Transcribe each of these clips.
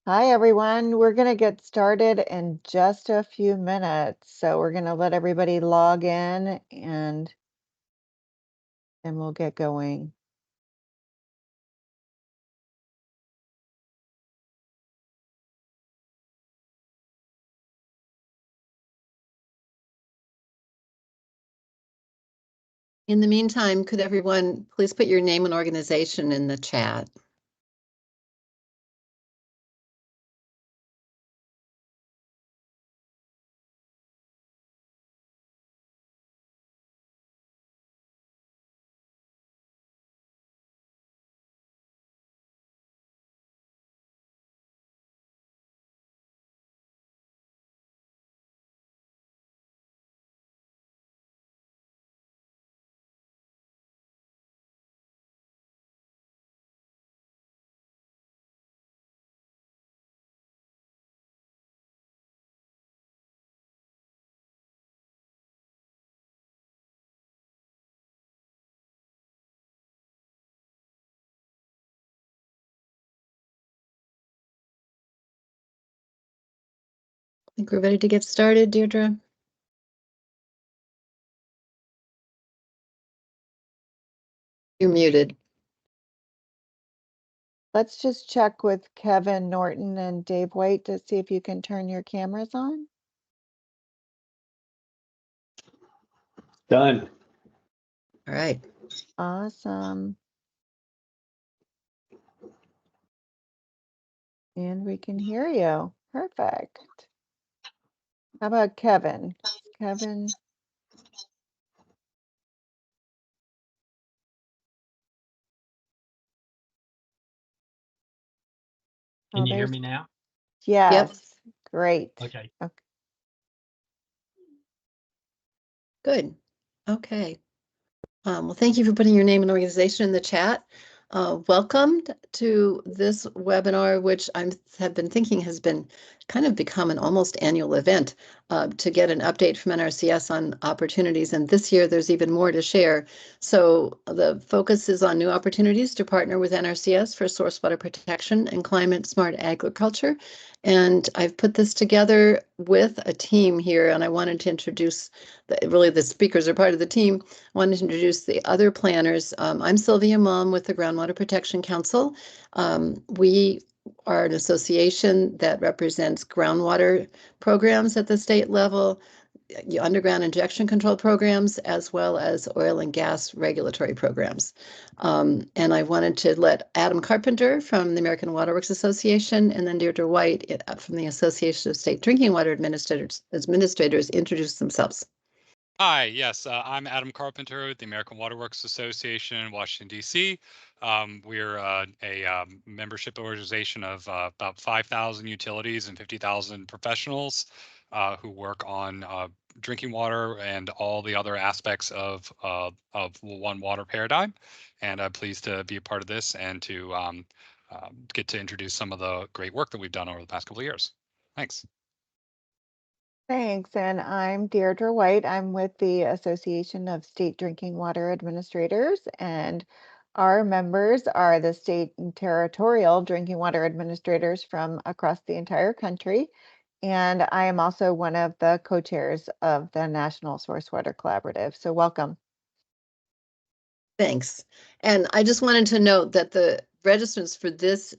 Hi, everyone. We're going to get started in just a few minutes. So we're going to let everybody log in and we'll get going. In the meantime, could everyone please put your name and organization in the chat? I think we're ready to get started, Deirdre. You're muted. Let's just check with Kevin Norton and Dave White to see if you can turn your cameras on. Done. All right. Awesome. And we can hear you. Perfect. How about Kevin? Kevin? Can you hear me now? Yes. Yep. Great. Okay. Good. Okay. Well, thank you for putting your name and organization in the chat. Welcome to this webinar, which I have been thinking has been kind of become an almost annual event to get an update from NRCS on opportunities. And this year, there's even more to share. So the focus is on new opportunities to partner with NRCS for source water protection and climate smart agriculture. And I've put this together with a team here, and I wanted to introduce, really the speakers are part of the team. I wanted to introduce the other planners. I'm Sylvia Mom with the Groundwater Protection Council. We are an association that represents groundwater programs at the state level, underground injection control programs, as well as oil and gas regulatory programs. And I wanted to let Adam Carpenter from the American Water Works Association and then Deirdre White from the Association of State Drinking Water Administrators introduce themselves. Hi, yes, I'm Adam Carpenter with the American Water Works Association in Washington, D.C. We're a membership organization of about 5,000 utilities and 50,000 professionals who work on drinking water and all the other aspects of one water paradigm. And I'm pleased to be a part of this and to get to introduce some of the great work that we've done over the past couple of years. Thanks. Thanks. And I'm Deirdre White. I'm with the Association of State Drinking Water Administrators, and our members are the state and territorial drinking water administrators from across the entire country. And I am also one of the co-chairs of the National Source Water Collaborative. So welcome. Thanks. And I just wanted to note that the registrants for this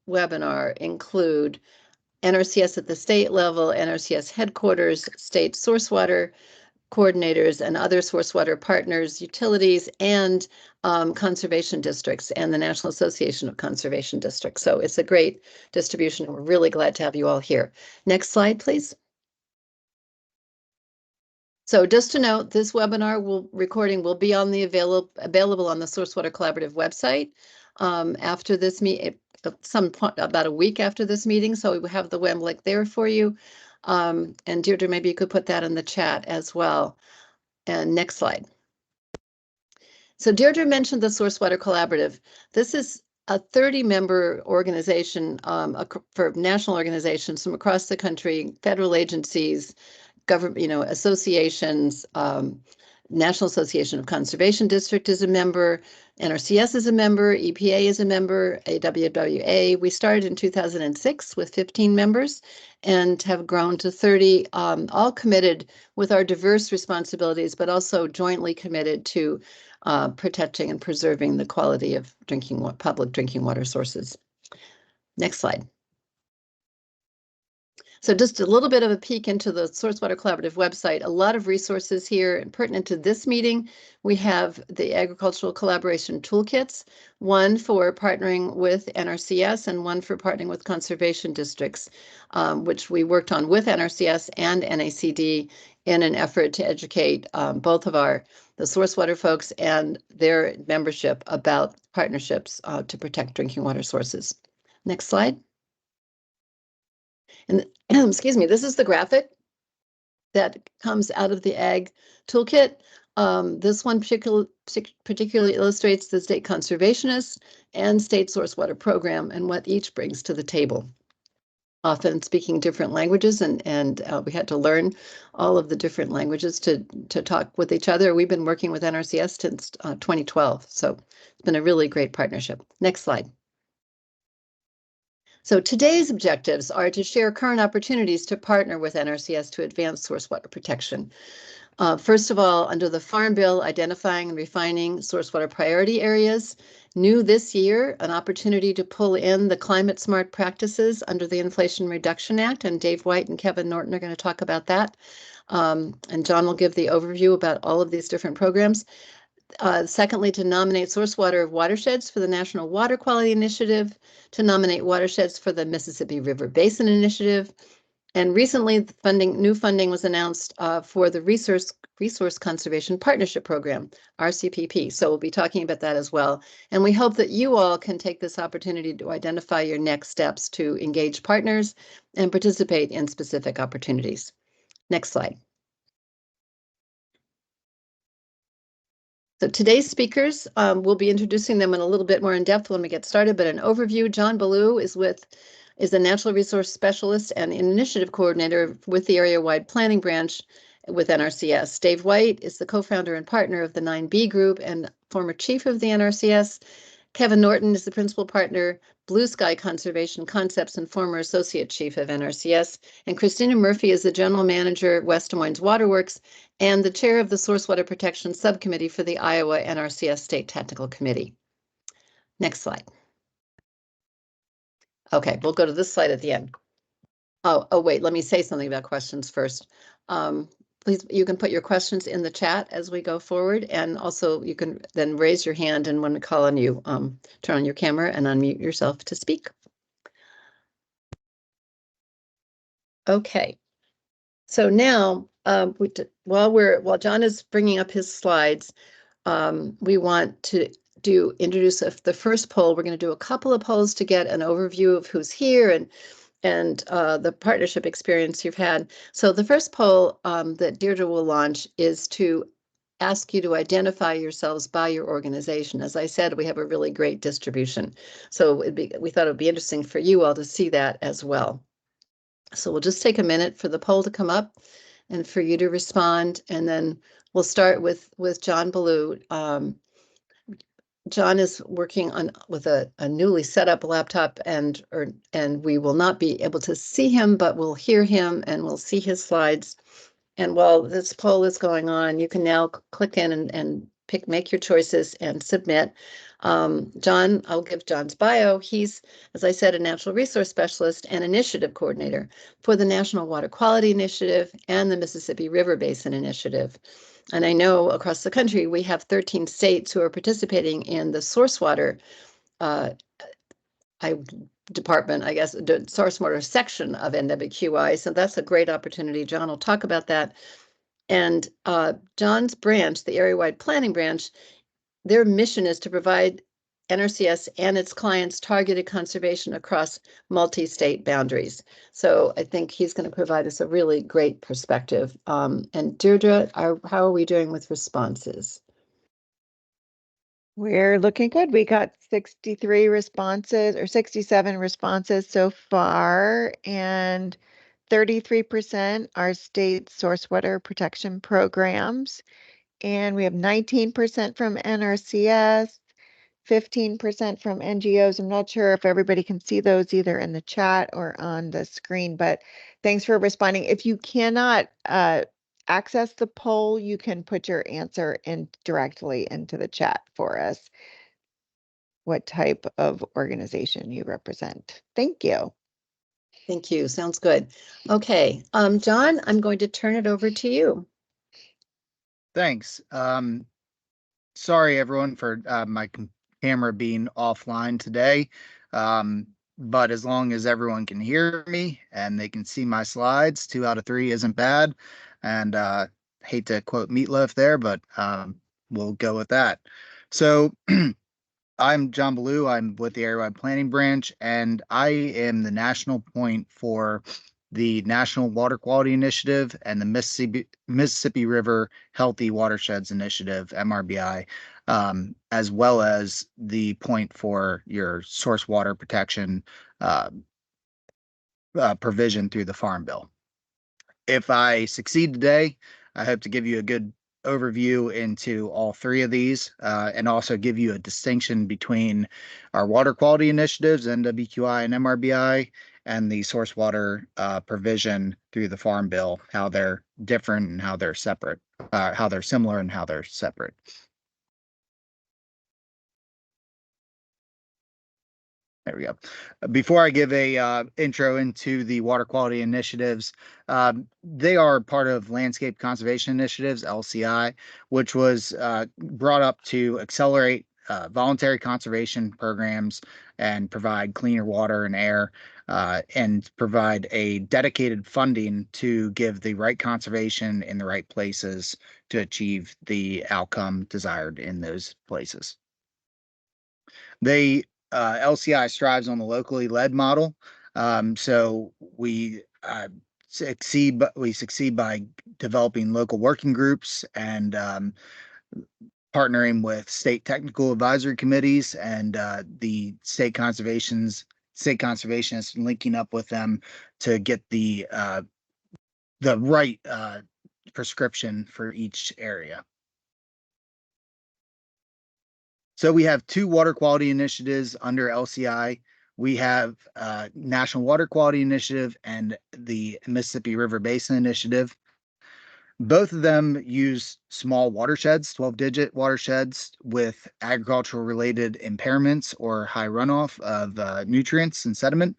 webinar include NRCS at the state level, NRCS headquarters, state source water coordinators and other source water partners, utilities, and conservation districts and the National Association of Conservation Districts. So it's a great distribution. We're really glad to have you all here. Next slide, please. So just to note, this webinar recording will be on the available on the Source Water Collaborative website after this meeting, about a week after this meeting. So we have the web link there for you. And Deirdre, maybe you could put that in the chat as well. And next slide. So Deirdre mentioned the Source Water Collaborative. This is a 30-member organization for national organizations from across the country, federal agencies, government, associations, National Association of Conservation District is a member, NRCS is a member, EPA is a member, AWWA. We started in 2006 with 15 members and have grown to 30, all committed with our diverse responsibilities, but also jointly committed to protecting and preserving the quality of public drinking water sources. Next slide. So just a little bit of a peek into the Source Water Collaborative website. A lot of resources here and pertinent to this meeting. We have the Agricultural Collaboration Toolkits, one for partnering with NRCS and one for partnering with conservation districts, which we worked on with NRCS and NACD in an effort to educate both of the source water folks and their membership about partnerships to protect drinking water sources. Next slide. And excuse me, this is the graphic that comes out of the Ag Toolkit. This one particularly illustrates the state conservationist and state source water program and what each brings to the table. Often speaking different languages, and we had to learn all of the different languages to talk with each other. We've been working with NRCS since 2012, so it's been a really great partnership. Next slide. So today's objectives are to share current opportunities to partner with NRCS to advance source water protection. First of all, under the Farm Bill, identifying and refining source water priority areas. New this year, an opportunity to pull in the climate smart practices under the Inflation Reduction Act, and Dave White and Kevin Norton are going to talk about that. And John will give the overview about all of these different programs. Secondly, to nominate source water watersheds for the National Water Quality Initiative, to nominate watersheds for the Mississippi River Basin Initiative. And recently, new funding was announced for the Resource Conservation Partnership Program, RCPP. So we'll be talking about that as well. And we hope that you all can take this opportunity to identify your next steps to engage partners and participate in specific opportunities. Next slide. So today's speakers, we'll be introducing them in a little bit more in depth when we get started, but an overview. John Ballou is a natural resource specialist and initiative coordinator with the area-wide planning branch with NRCS. Dave White is the co-founder and partner of the 9B group and former chief of the NRCS. Kevin Norton is the principal partner, Blue Sky Conservation Concepts, and former associate chief of NRCS. And Christina Murphy is the general manager, West Des Moines Waterworks, and the chair of the Source Water Protection Subcommittee for the Iowa NRCS State Technical Committee. Next slide. Okay, we'll go to this slide at the end. Oh, wait, let me say something about questions first. Please, you can put your questions in the chat as we go forward, and also you can then raise your hand, and when we call on you, turn on your camera and unmute yourself to speak. Okay, so now while John is bringing up his slides, we want to introduce the first poll. We're going to do a couple of polls to get an overview of who's here and the partnership experience you've had. So the first poll that Deirdre will launch is to ask you to identify yourselves by your organization. As I said, we have a really great distribution. So we thought it would be interesting for you all to see that as well. So we'll just take a minute for the poll to come up and for you to respond. And then we'll start with John Ballou. John is working with a newly set up laptop, and we will not be able to see him, but we'll hear him and we'll see his slides. And while this poll is going on, you can now click in and make your choices and submit. John, I'll give John's bio. He's, as I said, a natural resource specialist and initiative coordinator for the National Water Quality Initiative and the Mississippi River Basin Initiative. And I know across the country, we have 13 states who are participating in the source water department, I guess, the source water section of NWQI. So that's a great opportunity. John will talk about that. And John's branch, the area-wide planning branch, their mission is to provide NRCS and its clients targeted conservation across multi-state boundaries. So I think he's going to provide us a really great perspective. And Deirdre, how are we doing with responses? We're looking good. We got 63 responses or 67 responses so far, and 33% are state source water protection programs. And we have 19% from NRCS, 15% from NGOs. I'm not sure if everybody can see those either in the chat or on the screen, but thanks for responding. If you cannot access the poll, you can put your answer in directly into the chat for us, what type of organization you represent. Thank you. Thank you. Sounds good. Okay, John, I'm going to turn it over to you. Thanks. Sorry everyone for my camera being offline today. But as long as everyone can hear me and they can see my slides, 2 out of 3 isn't bad. And hate to quote Meatloaf there, but we'll go with that. So I'm John Ballou. I'm with the Area-Wide Planning Branch, and I am the national point for the National Water Quality Initiative and the Mississippi River Healthy Watersheds Initiative, MRBI, as well as the point for your source water protection provision through the Farm Bill. If I succeed today, I hope to give you a good overview into all 3 of these and also give you a distinction between our water quality initiatives, NWQI and MRBI, and the source water provision through the Farm Bill, how they're different and how they're separate, how they're similar and how they're separate. There we go. Before I give a intro into the water quality initiatives, they are part of Landscape Conservation Initiatives, LCI, which was brought up to accelerate voluntary conservation programs and provide cleaner water and air, and provide a dedicated funding to give the right conservation in the right places to achieve the outcome desired in those places. LCI strives on the locally led model. So we succeed by developing local working groups and partnering with state technical advisory committees and the state conservationists linking up with them to get the right prescription for each area. So we have 2 water quality initiatives under LCI. We have National Water Quality Initiative and the Mississippi River Basin Initiative. Both of them use small watersheds, 12-digit watersheds with agricultural related impairments or high runoff of nutrients and sediment.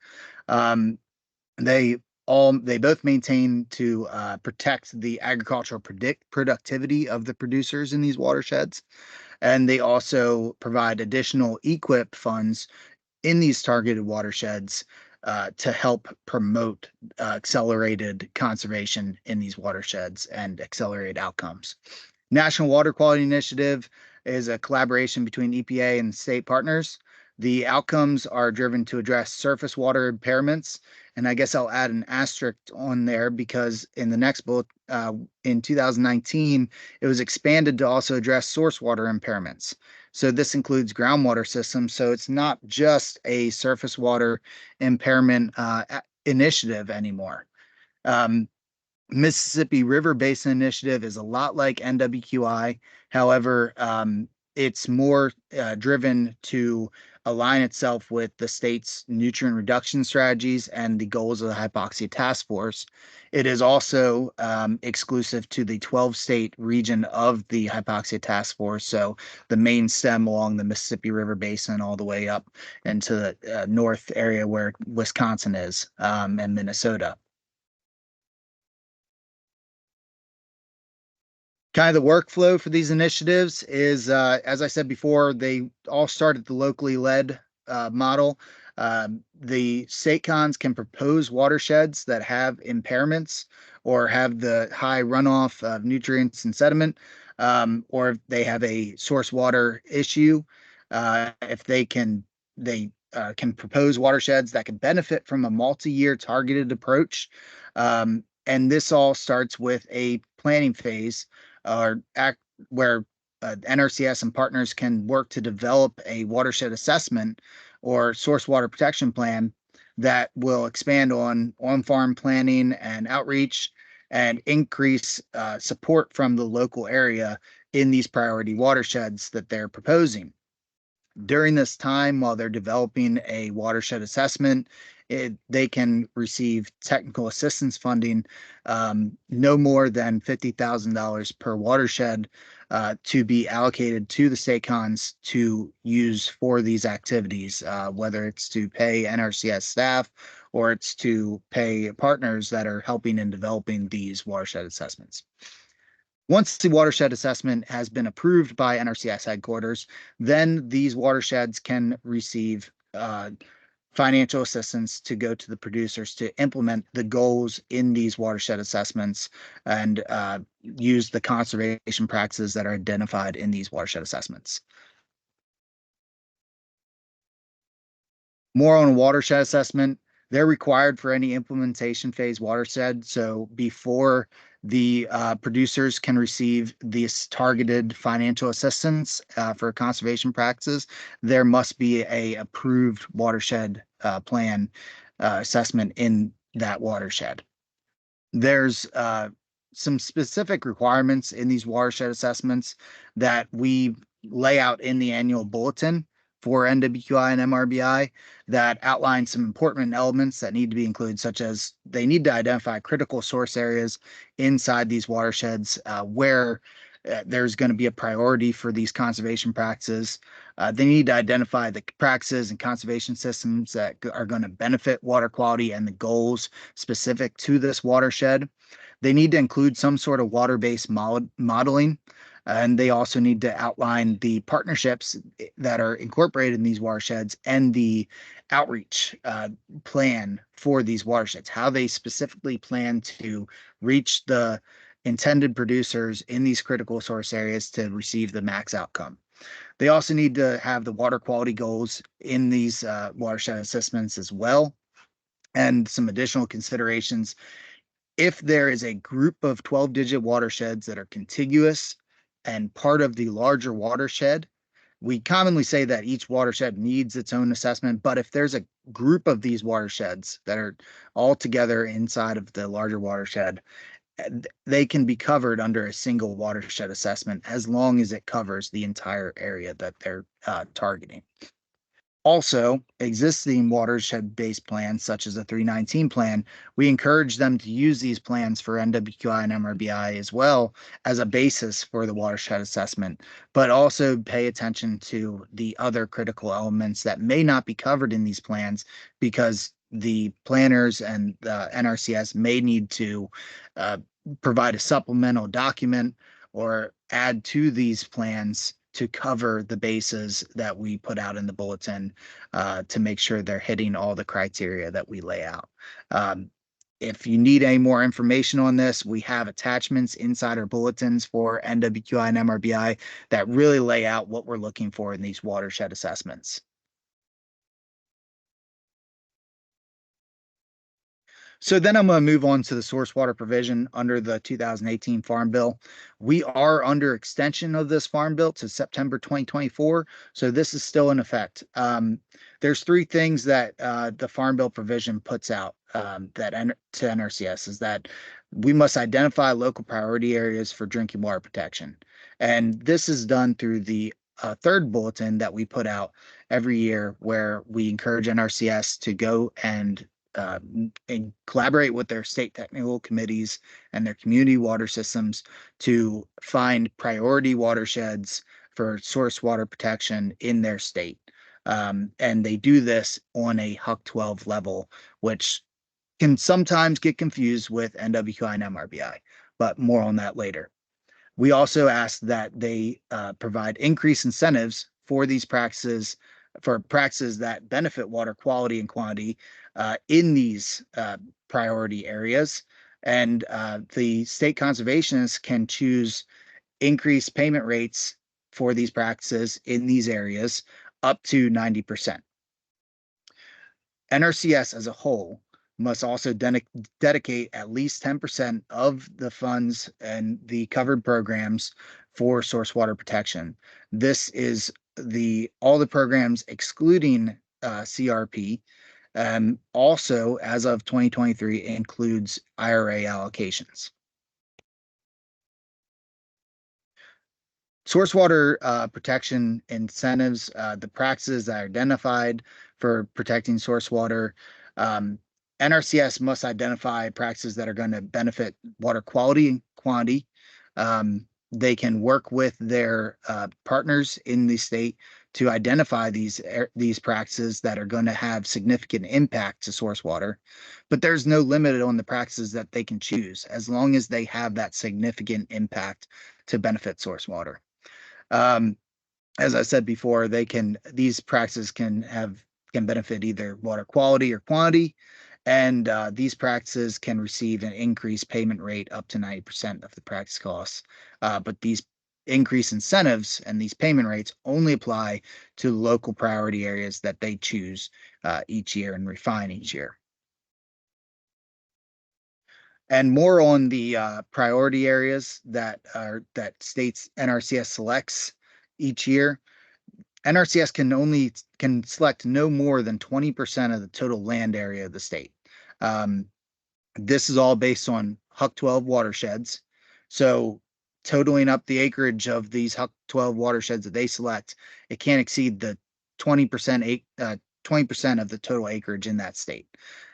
They both maintain to protect the agricultural productivity of the producers in these watersheds. And they also provide additional EQIP funds in these targeted watersheds to help promote accelerated conservation in these watersheds and accelerate outcomes. National Water Quality Initiative is a collaboration between EPA and state partners. The outcomes are driven to address surface water impairments. And I guess I'll add an asterisk on there because in the next bullet, in 2019, it was expanded to also address source water impairments. So this includes groundwater systems. So it's not just a surface water impairment initiative anymore. Mississippi River Basin Initiative is a lot like NWQI. However, it's more driven to align itself with the state's nutrient reduction strategies and the goals of the Hypoxia Task Force. It is also exclusive to the 12-state region of the Hypoxia Task Force, so the main stem along the Mississippi River Basin all the way up into the north area where Wisconsin is and Minnesota. Kind of the workflow for these initiatives is, as I said before, they all start at the locally led model. The state cons can propose watersheds that have impairments or have the high runoff of nutrients and sediment, or if they have a source water issue. If they can propose watersheds that can benefit from a multi-year targeted approach. And this all starts with a planning phase where NRCS and partners can work to develop a watershed assessment or source water protection plan that will expand on on-farm planning and outreach and increase support from the local area in these priority watersheds that they're proposing. During this time, while they're developing a watershed assessment, they can receive technical assistance funding, no more than $50,000 per watershed, to be allocated to the state cons to use for these activities, whether it's to pay NRCS staff or it's to pay partners that are helping in developing these watershed assessments. Once the watershed assessment has been approved by NRCS headquarters, then these watersheds can receive financial assistance to go to the producers to implement the goals in these watershed assessments and use the conservation practices that are identified in these watershed assessments. More on watershed assessment. They're required for any implementation phase watershed. So before the producers can receive this targeted financial assistance for conservation practices, there must be a approved watershed plan assessment in that watershed. There's some specific requirements in these watershed assessments that we lay out in the annual bulletin for NWQI and MRBI that outline some important elements that need to be included, such as they need to identify critical source areas inside these watersheds where there's going to be a priority for these conservation practices. They need to identify the practices and conservation systems that are going to benefit water quality and the goals specific to this watershed. They need to include some sort of water-based modeling, and they also need to outline the partnerships that are incorporated in these watersheds and the outreach plan for these watersheds, how they specifically plan to reach the intended producers in these critical source areas to receive the max outcome. They also need to have the water quality goals in these watershed assessments as well, and some additional considerations. If there is a group of 12-digit watersheds that are contiguous and part of the larger watershed, we commonly say that each watershed needs its own assessment. But if there's a group of these watersheds that are all together inside of the larger watershed, they can be covered under a single watershed assessment as long as it covers the entire area that they're targeting. Also, existing watershed-based plans, such as the 319 plan, we encourage them to use these plans for NWQI and MRBI as well as a basis for the watershed assessment, but also pay attention to the other critical elements that may not be covered in these plans because the planners and the NRCS may need to provide a supplemental document or add to these plans to cover the bases that we put out in the bulletin to make sure they're hitting all the criteria that we lay out. If you need any more information on this, we have attachments inside our bulletins for NWQI and MRBI that really lay out what we're looking for in these watershed assessments. So then I'm going to move on to the source water provision under the 2018 Farm Bill. We are under extension of this Farm Bill to September 2024, so this is still in effect. There's three things that the Farm Bill provision puts out to NRCS is that we must identify local priority areas for drinking water protection. And this is done through the third bulletin that we put out every year where we encourage NRCS to go and collaborate with their state technical committees and their community water systems to find priority watersheds for source water protection in their state. And they do this on a HUC 12 level, which can sometimes get confused with NWQI and MRBI, but more on that later. We also ask that they provide increased incentives for these practices, for practices that benefit water quality and quantity in these priority areas. And the state conservationists can choose increased payment rates for these practices in these areas up to 90%. NRCS as a whole must also dedicate at least 10% of the funds and the covered programs for source water protection. This is all the programs excluding CRP. Also, as of 2023, includes IRA allocations. Source water protection incentives, the practices that are identified for protecting source water. NRCS must identify practices that are going to benefit water quality and quantity. They can work with their partners in the state to identify these practices that are going to have significant impact to source water. But there's no limit on the practices that they can choose as long as they have that significant impact to benefit source water. As I said before, these practices can benefit either water quality or quantity, and these practices can receive an increased payment rate up to 90% of the practice costs. But these increased incentives and these payment rates only apply to local priority areas that they choose each year and refine each year. And more on the priority areas that states NRCS selects each year. NRCS can select no more than 20% of the total land area of the state. This is all based on HUC 12 watersheds. So totaling up the acreage of these HUC 12 watersheds that they select, it can't exceed the 20% 20% of the total acreage in that state.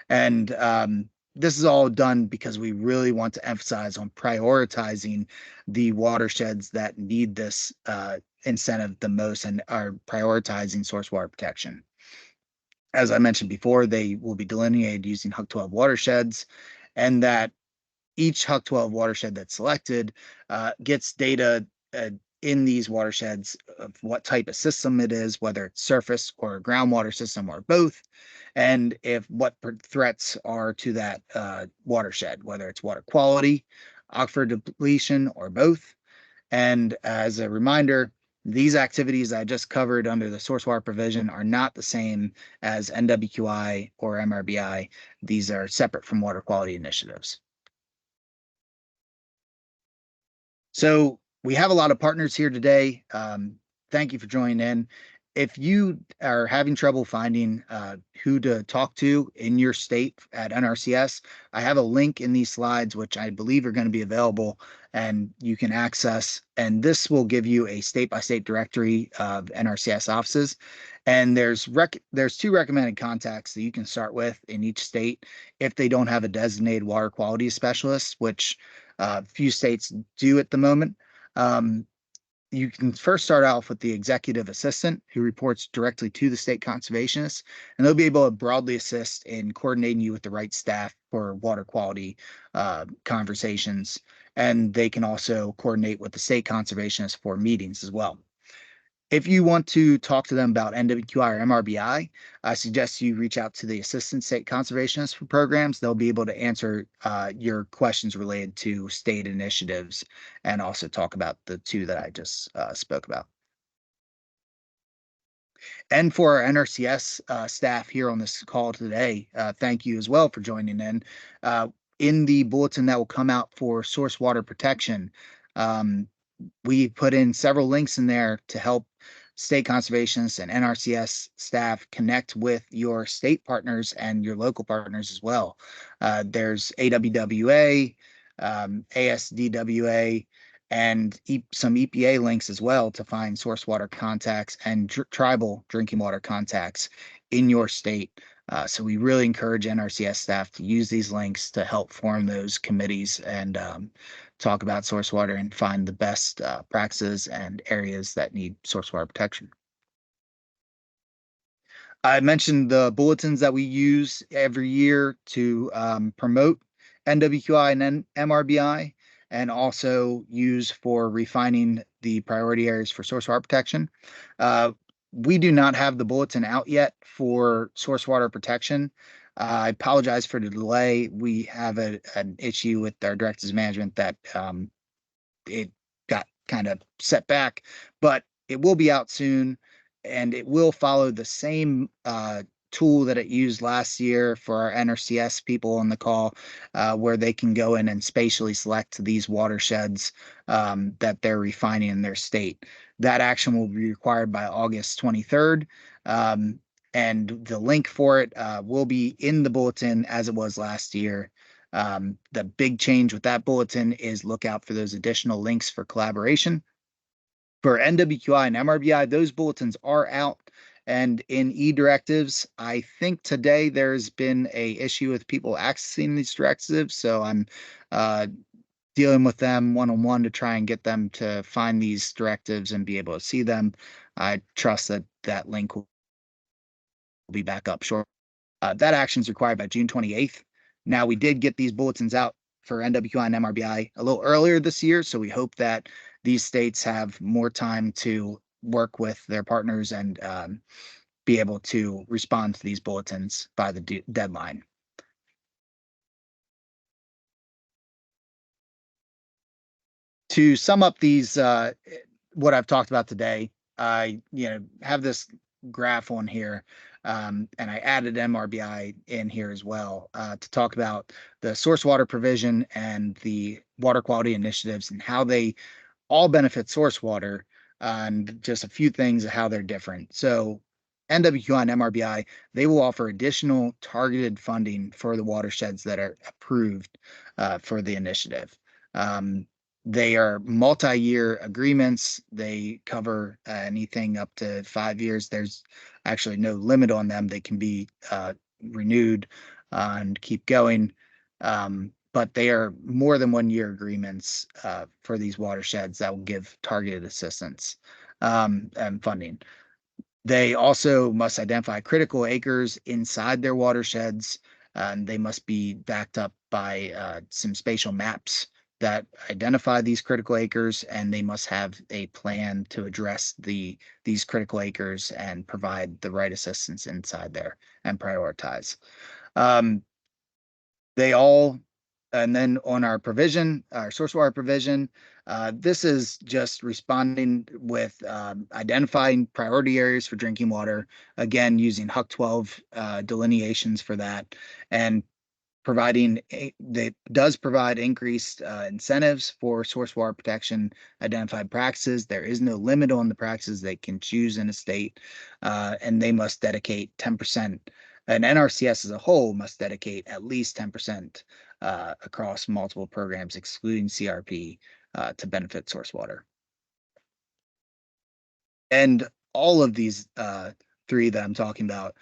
And this is all done because we really want to emphasize on prioritizing the watersheds that need this incentive the most and are prioritizing source water protection. As I mentioned before, they will be delineated using HUC 12 watersheds, and that each HUC 12 watershed that's selected gets data in these watersheds of what type of system it is, whether it's surface or a groundwater system or both, and what threats are to that watershed, whether it's water quality, aquifer depletion, or both. And as a reminder, these activities I just covered under the source water provision are not the same as NWQI or MRBI. These are separate from water quality initiatives. So we have a lot of partners here today. Thank you for joining in. If you are having trouble finding who to talk to in your state at NRCS, I have a link in these slides, which I believe are going to be available and you can access. And this will give you a state-by-state directory of NRCS offices. And there's two recommended contacts that you can start with in each state if they don't have a designated water quality specialist, which few states do at the moment. You can first start off with the executive assistant who reports directly to the state conservationist, and they'll be able to broadly assist in coordinating you with the right staff for water quality conversations. And they can also coordinate with the state conservationist for meetings as well. If you want to talk to them about NWQI or MRBI, I suggest you reach out to the Assistant State Conservationist for programs. They'll be able to answer your questions related to state initiatives and also talk about the two that I just spoke about. And for our NRCS staff here on this call today, thank you as well for joining in. In the bulletin that will come out for source water protection, we put in several links in there to help state conservationists and NRCS staff connect with your state partners and your local partners as well. There's AWWA, ASDWA, and some EPA links as well to find source water contacts and tribal drinking water contacts in your state. So we really encourage NRCS staff to use these links to help form those committees and talk about source water and find the best practices and areas that need source water protection. I mentioned the bulletins that we use every year to promote NWQI and MRBI, and also use for refining the priority areas for source water protection. We do not have the bulletin out yet for source water protection. I apologize for the delay. We have an issue with our directives management that it got kind of set back, but it will be out soon, and it will follow the same tool that it used last year for our NRCS people on the call, where they can go in and spatially select these watersheds that they're refining in their state. That action will be required by August 23rd. And the link for it will be in the bulletin as it was last year. The big change with that bulletin is look out for those additional links for collaboration. For NWQI and MRBI, those bulletins are out. And in e-directives, I think today there's been a issue with people accessing these directives. So I'm dealing with them one-on-one to try and get them to find these directives and be able to see them. I trust that that link will be back up shortly. That action is required by June 28th. Now, we did get these bulletins out for NWQI and MRBI a little earlier this year, so we hope that these states have more time to work with their partners and be able to respond to these bulletins by the deadline. To sum up these, what I've talked about today, I have this graph on here, and I added MRBI in here as well to talk about the source water provision and the water quality initiatives and how they all benefit source water, and just a few things of how they're different. So NWQI and MRBI, they will offer additional targeted funding for the watersheds that are approved for the initiative. They are multi-year agreements. They cover anything up to 5 years. There's actually no limit on them. They can be renewed and keep going. But they are more than 1 year agreements for these watersheds that will give targeted assistance and funding. They also must identify critical acres inside their watersheds, and they must be backed up by some spatial maps that identify these critical acres, and they must have a plan to address these critical acres and provide the right assistance inside there and prioritize. They all, and then on our provision, our source water provision, this is just responding with identifying priority areas for drinking water, again, using HUC 12 delineations for that, and providing that does provide increased incentives for source water protection identified practices. There is no limit on the practices they can choose in a state, and they must dedicate 10%. And NRCS as a whole must dedicate at least 10% across multiple programs, excluding CRP, to benefit source water. And all of these three that I'm talking about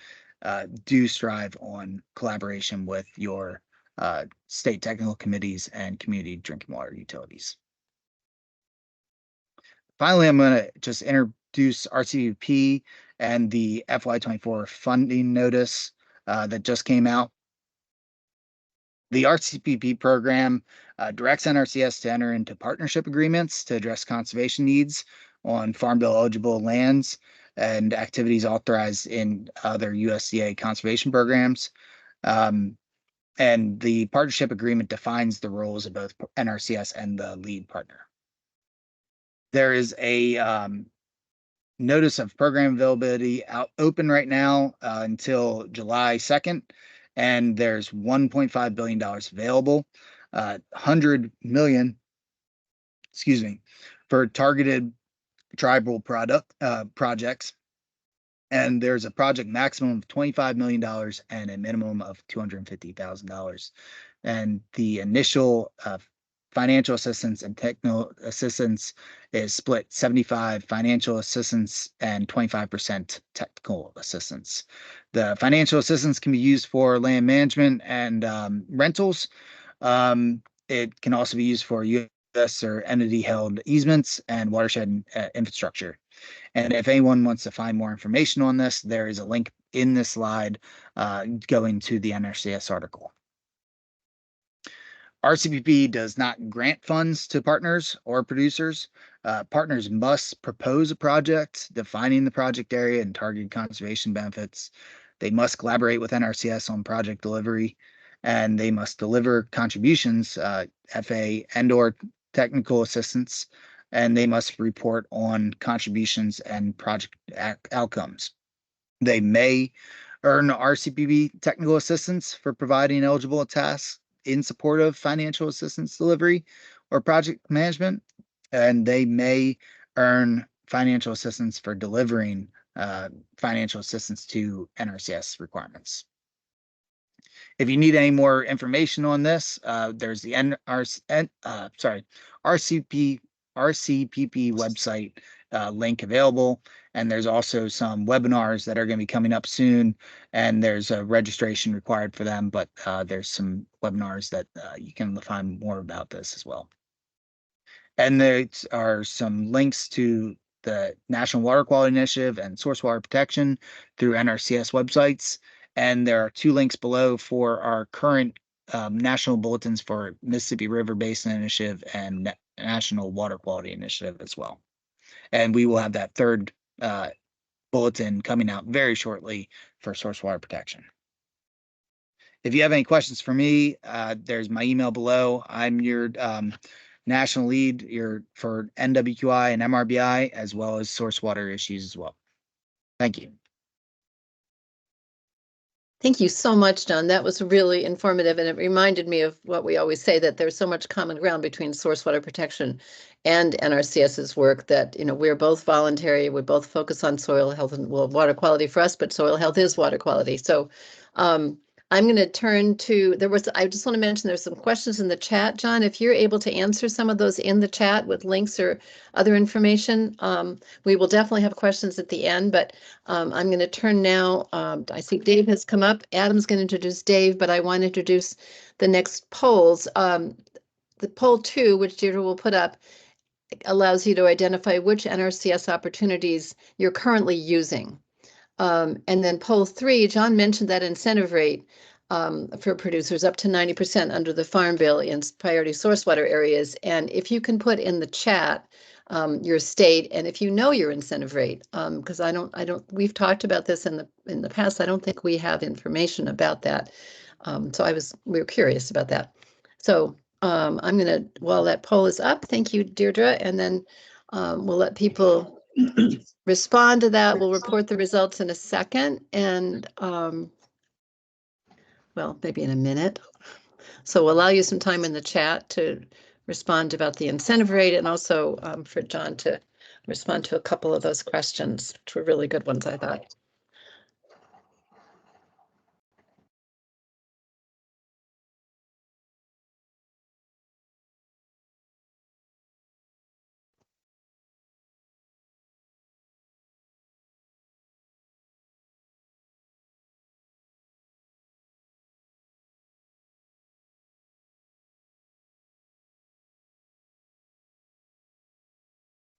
do strive on collaboration with your state technical committees and community drinking water utilities. Finally, I'm going to just introduce RCVP and the FY24 funding notice that just came out. The RCPP program directs NRCS to enter into partnership agreements to address conservation needs on Farm Bill eligible lands and activities authorized in other USDA conservation programs. And the partnership agreement defines the roles of both NRCS and the lead partner. There is a notice of program availability open right now until July 2nd, and there's $1.5 billion available, 100 million, for targeted tribal projects. And there's a project maximum of $25 million and a minimum of $250,000. And the initial financial assistance and technical assistance is split 75 financial assistance and 25% technical assistance. The financial assistance can be used for land management and rentals. It can also be used for U.S. or entity-held easements and watershed infrastructure. And if anyone wants to find more information on this, there is a link in this slide going to the NRCS article. RCPP does not grant funds to partners or producers. Partners must propose a project, defining the project area and targeted conservation benefits. They must collaborate with NRCS on project delivery, and they must deliver contributions, FA and/or technical assistance, and they must report on contributions and project outcomes. They may earn RCPP technical assistance for providing eligible tasks in support of financial assistance delivery or project management, and they may earn financial assistance for delivering financial assistance to NRCS requirements. If you need any more information on this, there's the RCPP website, link available. And there's also some webinars that are going to be coming up soon, and there's a registration required for them, but there's some webinars that you can find more about this as well. And there are some links to the National Water Quality Initiative and Source Water Protection through NRCS websites. And there are 2 links below for our current national bulletins for Mississippi River Basin Initiative and National Water Quality Initiative as well. And we will have that 3rd bulletin coming out very shortly for source water protection. If you have any questions for me, there's my email below. I'm your national lead for NWQI and MRBI, as well as source water issues as well. Thank you. Thank you so much, John. That was really informative, and it reminded me of what we always say, that there's so much common ground between source water protection and NRCS's work, that, you know, we're both voluntary. We both focus on soil health and, well, water quality for us, but soil health is water quality. So I'm going to turn to, I just want to mention there's some questions in the chat, John. If you're able to answer some of those in the chat with links or other information, we will definitely have questions at the end, but I'm going to turn now. I see Dave has come up. Adam's going to introduce Dave, but I want to introduce the next polls. The poll 2, which Deirdre will put up, allows you to identify which NRCS opportunities you're currently using. And then poll 3, John mentioned that incentive rate for producers up to 90% under the Farm Bill in priority source water areas. And if you can put in the chat your state, and if you know your incentive rate, because we've talked about this in the past. I don't think we have information about that. So we were curious about that. So I'm gonna, while that poll is up, thank you, Deirdre, and then we'll let people respond to that. We'll report the results in a second, and well, maybe in a minute. So we'll allow you some time in the chat to respond about the incentive rate, and also for John to respond to a couple of those questions, which were really good ones, I thought.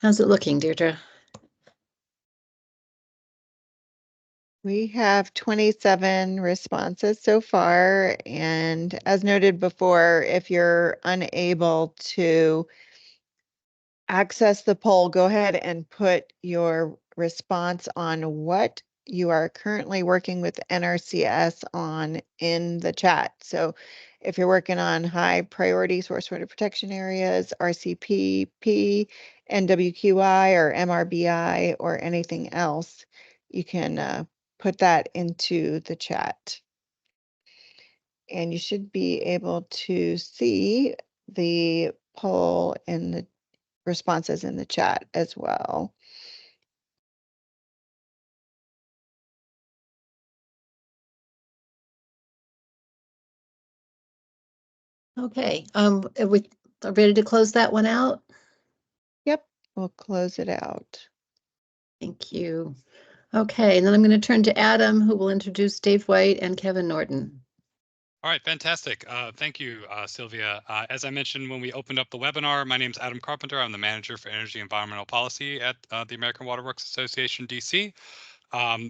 How's it looking, Deirdre? We have 27 responses so far, and as noted before, if you're unable to access the poll, go ahead and put your response on what you are currently working with NRCS on in the chat. So if you're working on high priority source water protection areas, RCPP, NWQI, or MRBI, or anything else, you can put that into the chat. And you should be able to see the poll in the responses in the chat as well. Okay, are we ready to close that one out? Yep, we'll close it out. Thank you. Okay, and then I'm going to turn to Adam, who will introduce Dave White and Kevin Norton. All right, fantastic. Thank you, Sylvia. As I mentioned when we opened up the webinar, my name is Adam Carpenter. I'm the manager for energy and environmental policy at the American Water Works Association, DC.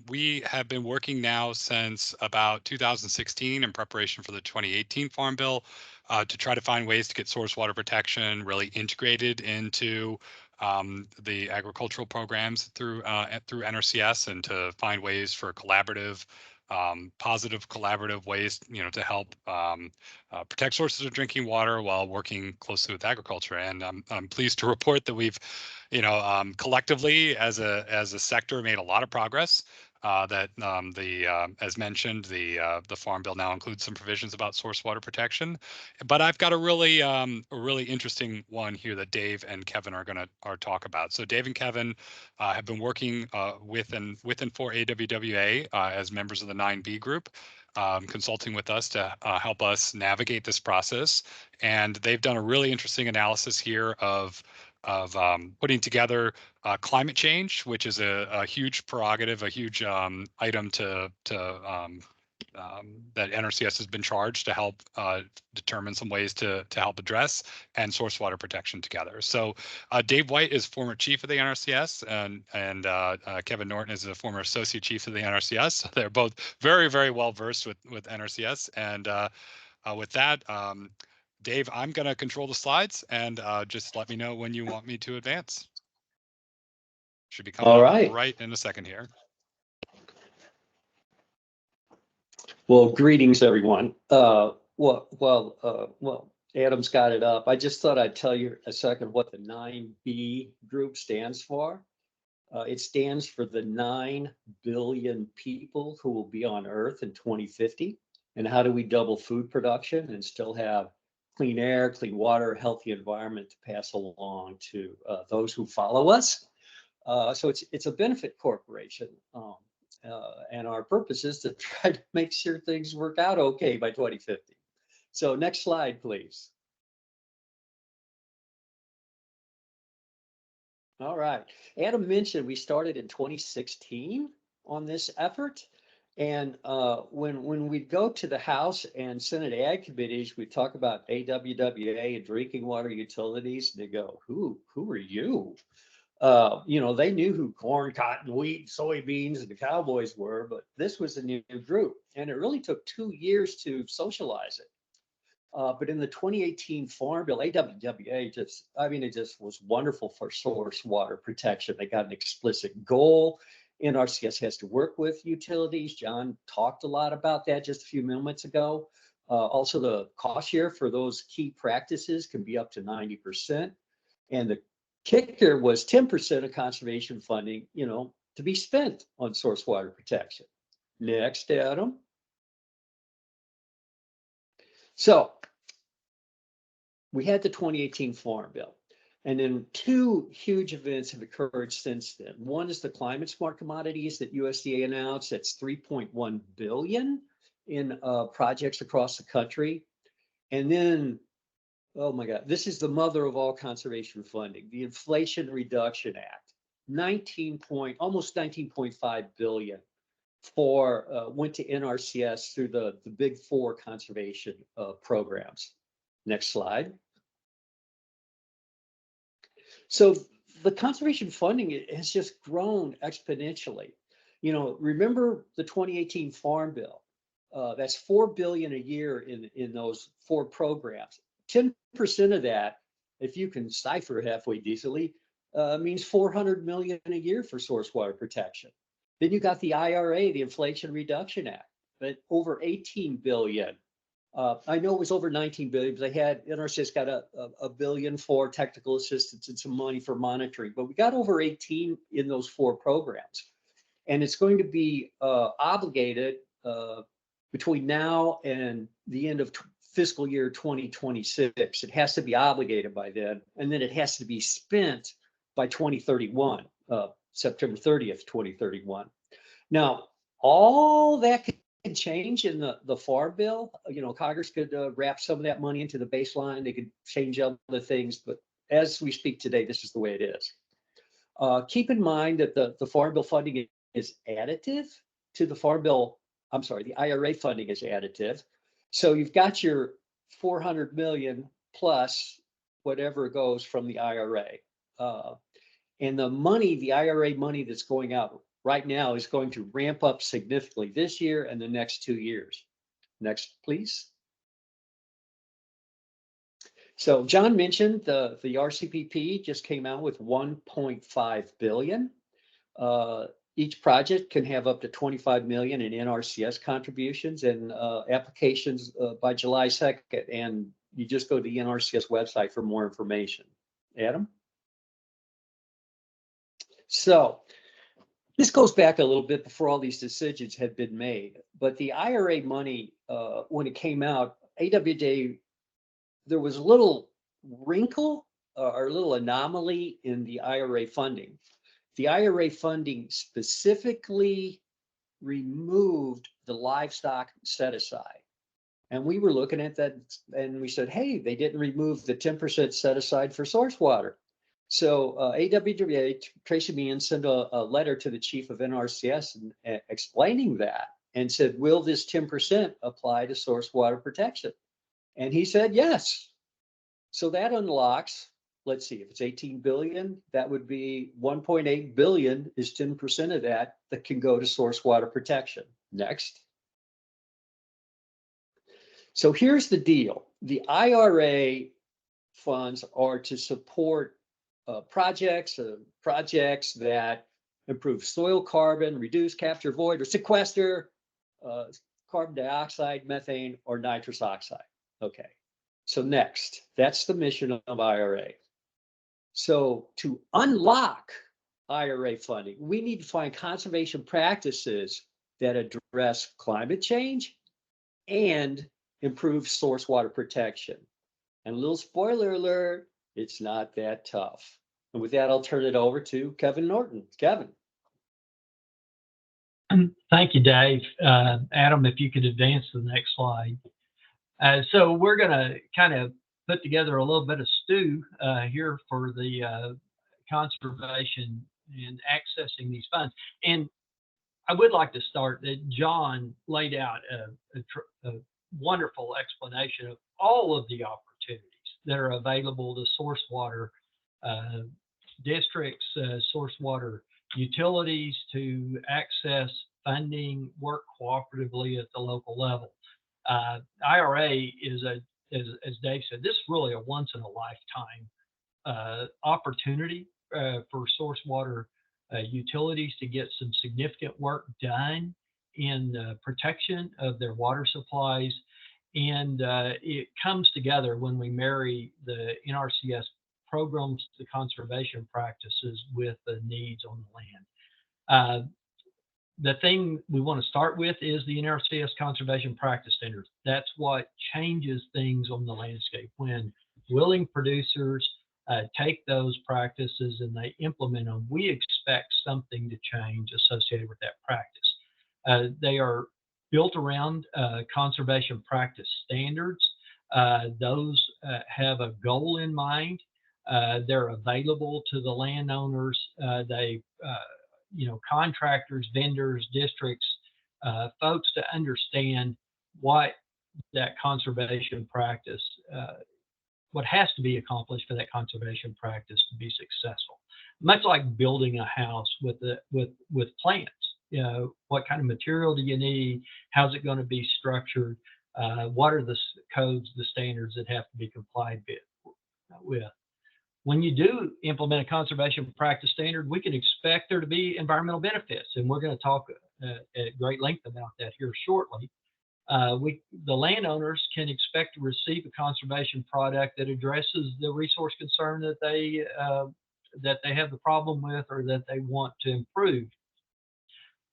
We have been working now since about 2016 in preparation for the 2018 Farm Bill to try to find ways to get source water protection really integrated into the agricultural programs through NRCS, and to find ways for collaborative, positive collaborative ways, to help protect sources of drinking water while working closely with agriculture. And I'm pleased to report that we've, collectively as a sector made a lot of progress. As mentioned, the Farm Bill now includes some provisions about source water protection. But I've got a really interesting one here that Dave and Kevin are talk about. So Dave and Kevin have been working with and for AWWA as members of the 9B group, consulting with us to help us navigate this process. And they've done a really interesting analysis here of putting together climate change, which is a huge prerogative, a huge item that NRCS has been charged to help determine some ways to help address, and source water protection together. So Dave White is former chief of the NRCS, and Kevin Norton is a former associate chief of the NRCS. So they're both very, very well versed with NRCS. And with that, Dave, I'm going to control the slides, and just let me know when you want me to advance. Should be coming All up right. right in a second here. Well, greetings, everyone. Well, Adam's got it up. I just thought I'd tell you a second what the 9B group stands for. It stands for the 9 billion people who will be on Earth in 2050. And how do we double food production and still have clean air, clean water, healthy environment to pass along to those who follow us? So it's a benefit corporation. And our purpose is to try to make sure things work out okay by 2050. So next slide, please. All right. Adam mentioned we started in 2016 on this effort. And when we go to the House and Senate Ag committees, we talk about AWWA and drinking water utilities. And they go, who are you? You know, they knew who corn, cotton, wheat, soybeans, and the cowboys were, but this was a new group. And it really took 2 years to socialize it. But in the 2018 Farm Bill, AWWA it just was wonderful for source water protection. They got an explicit goal. NRCS has to work with utilities. John talked a lot about that just a few moments ago. Also, the cost share for those key practices can be up to 90%. And the kicker was 10% of conservation funding, you know, to be spent on source water protection. Next, Adam. So we had the 2018 Farm Bill, and then 2 huge events have occurred since then. One is the climate smart commodities that USDA announced. That's $3.1 billion in projects across the country. And then, oh my God, this is the mother of all conservation funding, the Inflation Reduction Act, almost 19.5 billion went to NRCS through the big 4 conservation programs. Next slide. So the conservation funding has just grown exponentially. You know, remember the 2018 Farm Bill? That's $4 billion a year in those 4 programs. 10% of that, if you can cipher halfway decently, means $400 million a year for source water protection. Then you got the IRA, the Inflation Reduction Act, but over 18 billion. I know it was over 19 billion, but NRCS got a billion for technical assistance and some money for monitoring, but we got over 18 in those 4 programs. And it's going to be obligated between now and the end of fiscal year 2026. It has to be obligated by then, and then it has to be spent by 2031, September 30th, 2031. Now, all that could change in the Farm Bill. You know, Congress could wrap some of that money into the baseline. They could change other things, but as we speak today, this is the way it is. Keep in mind that the Farm Bill funding is additive to the Farm Bill. I'm sorry, the IRA funding is additive. So you've got your 400 million plus whatever goes from the IRA. And the IRA money that's going out right now is going to ramp up significantly this year and the next 2 years. Next, please. So John mentioned the RCPP just came out with 1.5 billion. Each project can have up to 25 million in NRCS contributions and applications by July 2nd. And you just go to the NRCS website for more information. Adam? So this goes back a little bit before all these decisions had been made, but the IRA money, when it came out, AWWA, there was a little wrinkle or a little anomaly in the IRA funding. The IRA funding specifically removed the livestock set aside. And we were looking at that and we said, hey, they didn't remove the 10% set aside for source water. So AWWA, Tracy Meehan, sent a letter to the chief of NRCS explaining that, and said, will this 10% apply to source water protection? And he said, yes. So that unlocks, let's see, if it's 18 billion, that would be 1.8 billion is 10% of that can go to source water protection. Next. So here's the deal. The IRA funds are to support projects that improve soil carbon, reduce, capture, void, or sequester carbon dioxide, methane, or nitrous oxide. Okay, so next, that's the mission of IRA. So to unlock IRA funding, we need to find conservation practices that address climate change and improve source water protection. And a little spoiler alert, it's not that tough. And with that, I'll turn it over to Kevin Norton. Kevin. Thank you, Dave. Adam, if you could advance to the next slide. So we're going to kind of put together a little bit of stew here for the conservation and accessing these funds. And I would like to start that John laid out a wonderful explanation of all of the opportunities that are available to source water districts, source water utilities to access funding, work cooperatively at the local level. IRA is as Dave said, this is really a once in a lifetime opportunity for source water utilities to get some significant work done in protection of their water supplies. And it comes together when we marry the NRCS programs, the conservation practices with the needs on the land. The thing we want to start with is the NRCS conservation practice standards. That's what changes things on the landscape. When willing producers take those practices and they implement them, we expect something to change associated with that practice. They are built around conservation practice standards. Those have a goal in mind. They're available to the landowners. Contractors, vendors, districts, folks to understand what that conservation practice, what has to be accomplished for that conservation practice to be successful. Much like building a house with plants. What kind of material do you need? How's it going to be structured? What are the codes, the standards that have to be complied with? When you do implement a conservation practice standard, we can expect there to be environmental benefits, and we're going to talk at great length about that here shortly. The landowners can expect to receive a conservation product that addresses the resource concern that they have the problem with or that they want to improve.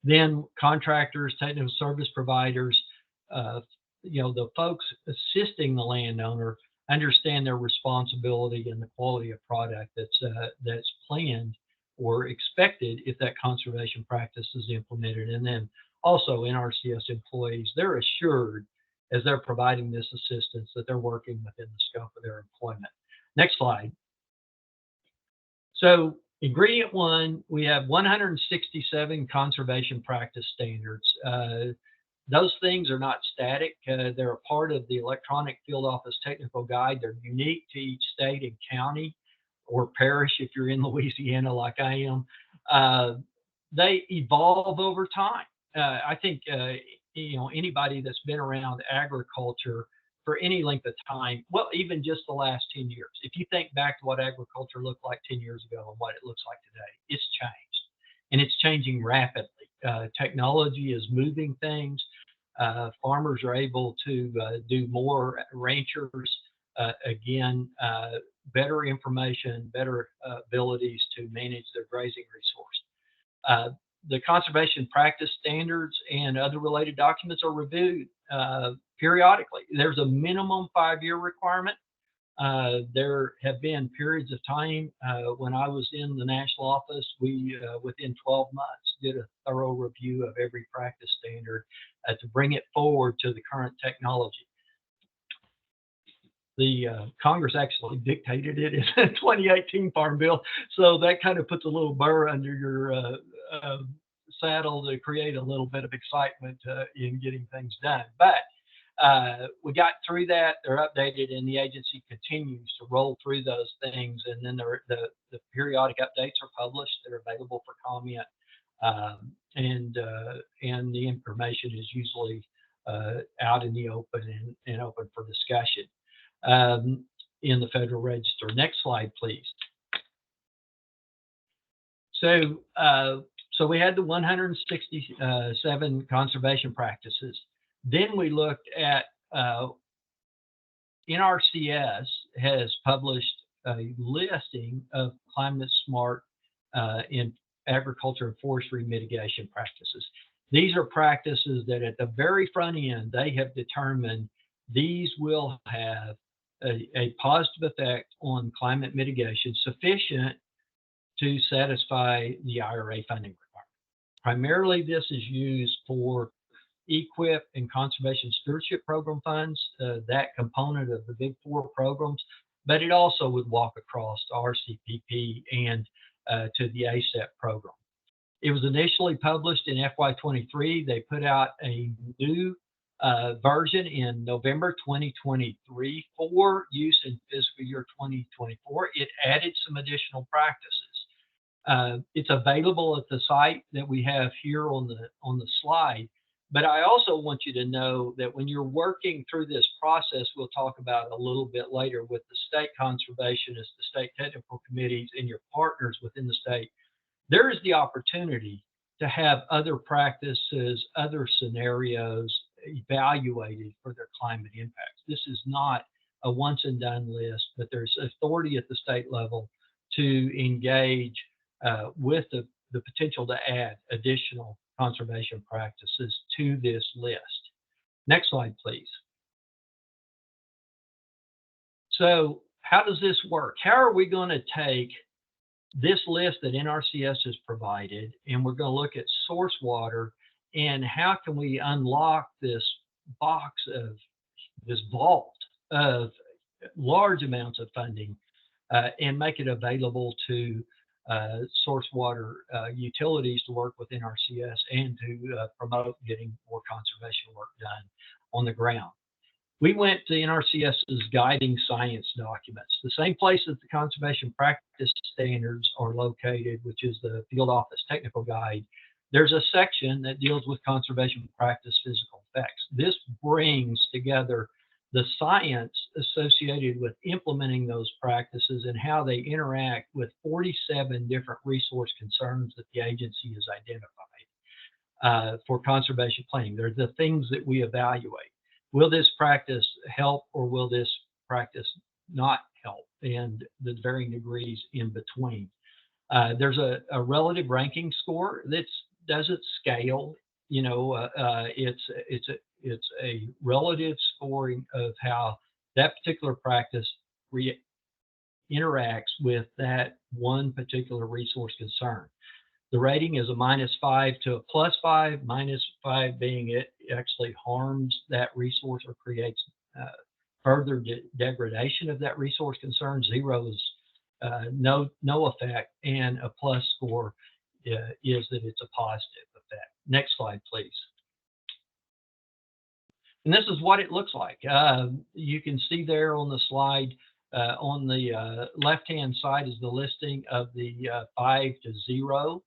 Then contractors, technical service providers, the folks assisting the landowner understand their responsibility and the quality of product that's planned or expected if that conservation practice is implemented. And then also NRCS employees, they're assured as they're providing this assistance that they're working within the scope of their employment. Next slide. So ingredient one, we have 167 conservation practice standards. Those things are not static. They're a part of the electronic field office technical guide. They're unique to each state and county or parish if you're in Louisiana like I am. They evolve over time. I think anybody that's been around agriculture for any length of time, well, even just the last 10 years, if you think back to what agriculture looked like 10 years ago and what it looks like today, it's changed, and it's changing rapidly. Technology is moving things. Farmers are able to do more. Ranchers, again, better information, better abilities to manage their grazing resource. The conservation practice standards and other related documents are reviewed periodically. There's a minimum 5-year requirement. There have been periods of time when I was in the national office, we within 12 months did a thorough review of every practice standard to bring it forward to the current technology. Congress actually dictated it in the 2018 Farm Bill, so that kind of puts a little burr under your saddle to create a little bit of excitement in getting things done. But we got through that. They're updated, and the agency continues to roll through those things. And then the periodic updates are published. They're available for comment, and the information is usually out in the open and open for discussion in the Federal Register. Next slide, please. So, so we had the 167 conservation practices. Then we looked at NRCS has published a listing of climate smart in agriculture and forestry mitigation practices. These are practices that at the very front end, they have determined these will have a positive effect on climate mitigation sufficient to satisfy the IRA funding requirement. Primarily, this is used for EQIP and Conservation Stewardship Program funds, that component of the Big Four programs, but it also would walk across to RCPP and to the ASEP program. It was initially published in FY23. They put out a new version in November 2023 for use in fiscal year 2024. It added some additional practices. It's available at the site that we have here on the slide. But I also want you to know that when you're working through this process, we'll talk about a little bit later with the state conservationists, the state technical committees, and your partners within the state, there is the opportunity to have other practices, other scenarios evaluated for their climate impacts. This is not a once and done list, but there's authority at the state level to engage with the potential to add additional conservation practices to this list. Next slide, please. So how does this work? How are we going to take this list that NRCS has provided, and we're going to look at source water, and how can we unlock this box of this vault of large amounts of funding and make it available to source water utilities to work with NRCS and to promote getting more conservation work done on the ground. We went to NRCS's guiding science documents, the same place that the conservation practice standards are located, which is the field office technical guide. There's a section that deals with conservation practice physical effects. This brings together the science associated with implementing those practices and how they interact with 47 different resource concerns that the agency has identified for conservation planning. They're the things that we evaluate. Will this practice help or will this practice not help? And the varying degrees in between. There's a relative ranking score that doesn't scale. You know, it's a relative scoring of how that particular practice interacts with that one particular resource concern. The rating is a -5 to a +5, -5 being it actually harms that resource or creates further degradation of that resource concern. 0 is no effect, and a plus score is that it's a positive effect. Next slide, please. And this is what it looks like. You can see there on the slide, on the left-hand side is the listing of the 5 to 0.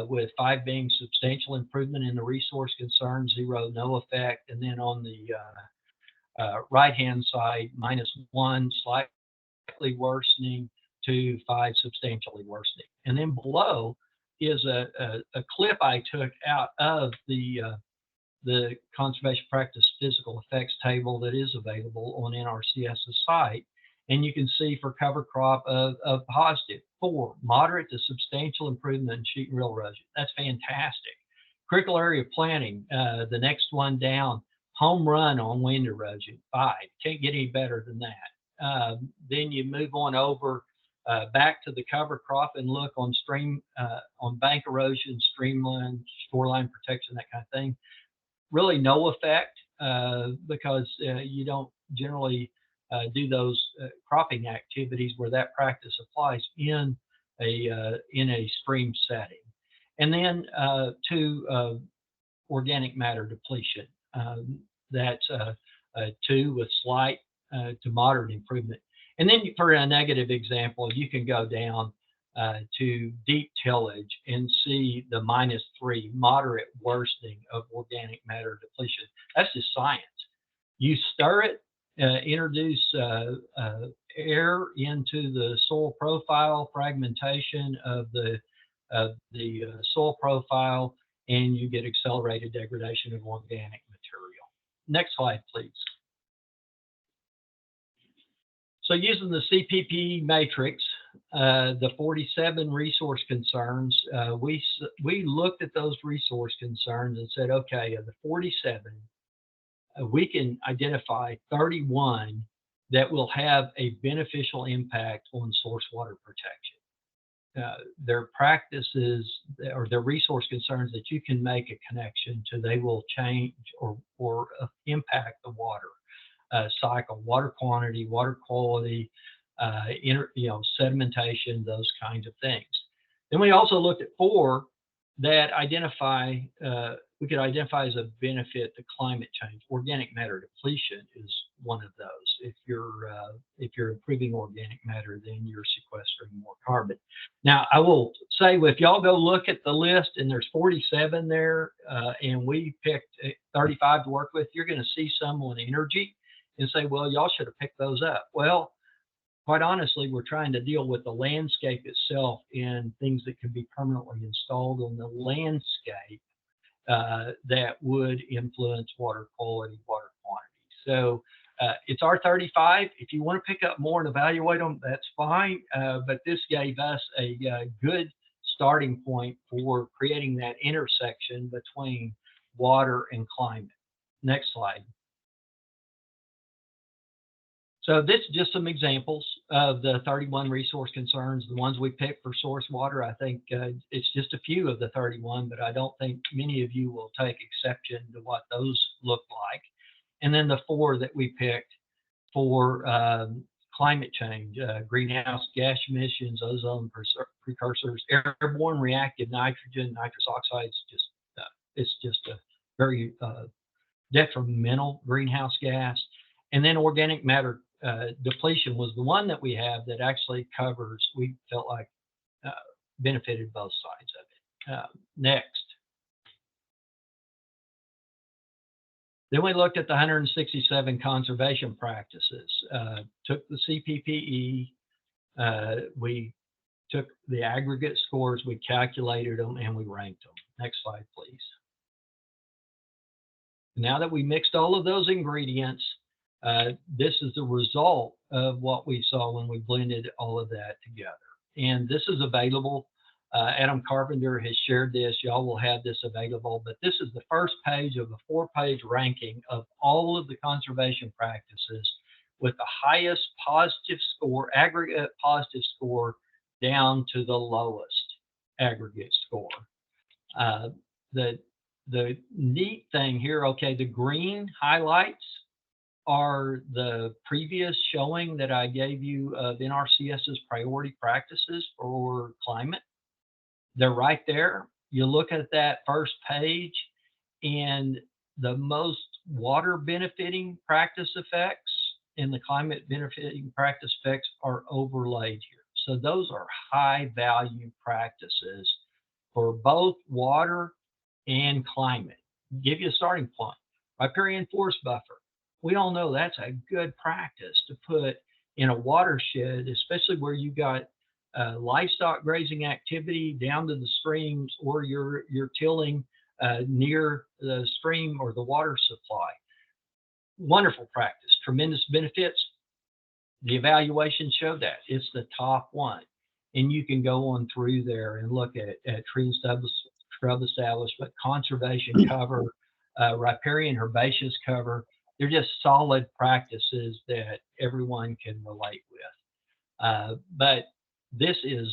With 5 being substantial improvement in the resource concern, 0, no effect. And then on the right-hand side, -1, slightly worsening, to 5, substantially worsening. And then below is a clip I took out of the conservation practice physical effects table that is available on NRCS's site. And you can see for cover crop of positive, 4, moderate to substantial improvement in sheet and rill erosion. That's fantastic. Critical area planting, the next one down, home run on wind erosion, 5. Can't get any better than that. Then you move on over back to the cover crop and look on on bank erosion, streamline, shoreline protection, that kind of thing. Really no effect because you don't generally do those cropping activities where that practice applies in a stream setting. And then to organic matter depletion. That's 2 with slight to moderate improvement. And then for a negative example, you can go down to deep tillage and see the -3, moderate worsening of organic matter depletion. That's just science. You stir it, introduce air into the soil profile, fragmentation of the soil profile, and you get accelerated degradation of organic material. Next slide, please. So using the CPP matrix, the 47 resource concerns, we looked at those resource concerns and said, okay, of the 47, we can identify 31 that will have a beneficial impact on source water protection. Their practices or their resource concerns that you can make a connection to, they will change or impact the water cycle, water quantity, water quality, sedimentation, those kinds of things. Then we also looked at 4 that we could identify as a benefit to climate change. Organic matter depletion is one of those. If you're improving organic matter, then you're sequestering more carbon. Now, I will say, if y'all go look at the list, and there's 47 there, and we picked 35 to work with, you're going to see some on energy and say, well, y'all should have picked those up. Well, quite honestly, we're trying to deal with the landscape itself and things that can be permanently installed on the landscape that would influence water quality, water quantity. So it's our 35. If you want to pick up more and evaluate them, that's fine. But this gave us a good starting point for creating that intersection between water and climate. Next slide. So this is just some examples of the 31 resource concerns, the ones we picked for source water. I think it's just a few of the 31, but I don't think many of you will take exception to what those look like. And then the 4 that we picked for climate change, greenhouse gas emissions, ozone precursors, airborne reactive nitrogen, nitrous oxides, it's just a very detrimental greenhouse gas. And then organic matter depletion was the one that we have that actually covers, we felt like benefited both sides of it. Next. Then we looked at the 167 conservation practices, took the CPPE, we took the aggregate scores, we calculated them, and we ranked them. Next slide, please. Now that we mixed all of those ingredients, this is the result of what we saw when we blended all of that together. And this is available. Adam Carpenter has shared this. Y'all will have this available. But this is the first page of a 4-page ranking of all of the conservation practices with the highest positive score, aggregate positive score, down to the lowest aggregate score. The neat thing here, okay, the green highlights are the previous showing that I gave you of NRCS's priority practices for climate. They're right there. You look at that first page, and the most water benefiting practice effects and the climate benefiting practice effects are overlaid here. So those are high value practices for both water and climate. Give you a starting point. Riparian forest buffer. We all know that's a good practice to put in a watershed, especially where you got livestock grazing activity down to the streams, or you're tilling near the stream or the water supply. Wonderful practice, tremendous benefits. The evaluations show that it's the top one, and you can go on through there and look at tree and shrub establishment, conservation cover, riparian herbaceous cover. They're just solid practices that everyone can relate with. But this is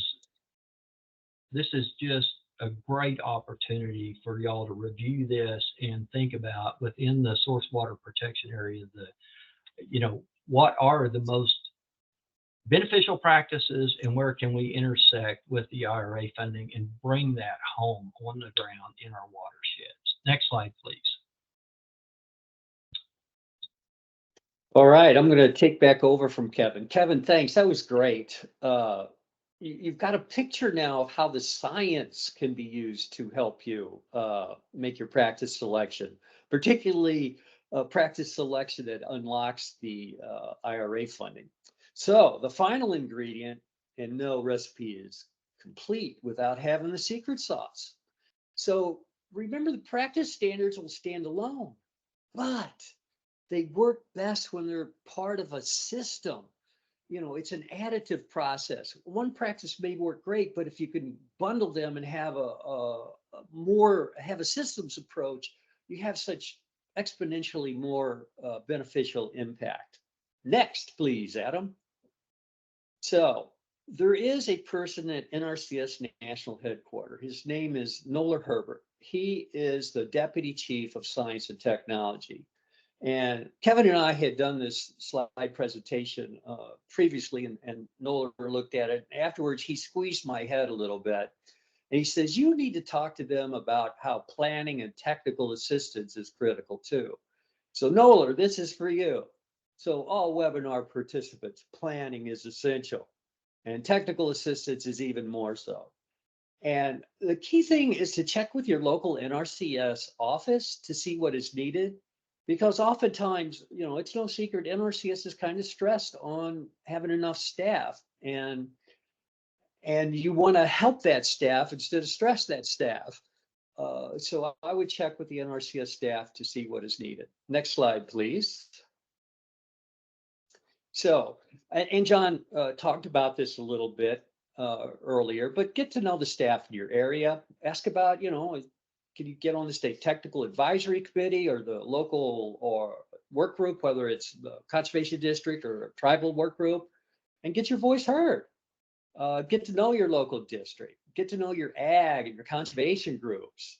just a great opportunity for y'all to review this and think about within the source water protection area, what are the most beneficial practices and where can we intersect with the IRA funding and bring that home on the ground in our watersheds. Next slide, please. All right, I'm going to take back over from Kevin. Kevin, thanks. That was great. You've got a picture now of how the science can be used to help you make your practice selection, particularly practice selection that unlocks the IRA funding. So the final ingredient, and no recipe is complete without having the secret sauce. So remember, the practice standards will stand alone, but they work best when they're part of a system. You know, it's an additive process. One practice may work great, but if you can bundle them and have a systems approach, you have such exponentially more beneficial impact. Next, please, Adam. So there is a person at NRCS National Headquarters. His name is Nolan Herbert. He is the Deputy Chief of Science and Technology. And Kevin and I had done this slide presentation previously, and Nolan looked at it. Afterwards, he squeezed my head a little bit. And he says, you need to talk to them about how planning and technical assistance is critical too. So Nolan, this is for you. So all webinar participants, planning is essential, and technical assistance is even more so. And the key thing is to check with your local NRCS office to see what is needed, because oftentimes, you know, it's no secret, NRCS is kind of stressed on having enough staff, and you want to help that staff instead of stress that staff. So I would check with the NRCS staff to see what is needed. Next slide, please. So, and John talked about this a little bit earlier, but get to know the staff in your area. Ask about, you know, can you get on the state technical advisory committee or the local or work group, whether it's the conservation district or a tribal work group, and get your voice heard. Get to know your local district, get to know your ag and your conservation groups.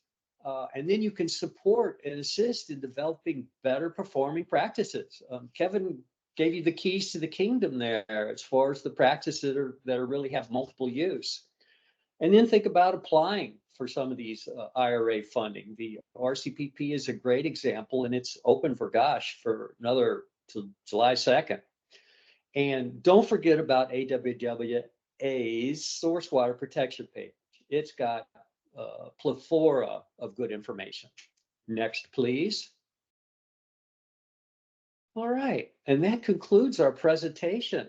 And then you can support and assist in developing better performing practices. Kevin gave you the keys to the kingdom there as far as the practices that are really have multiple use. And then think about applying for some of these IRA funding. The RCPP is a great example, and it's open for another till July 2nd. And don't forget about AWWA's source water protection page. It's got a plethora of good information. Next, please. All right, and that concludes our presentation.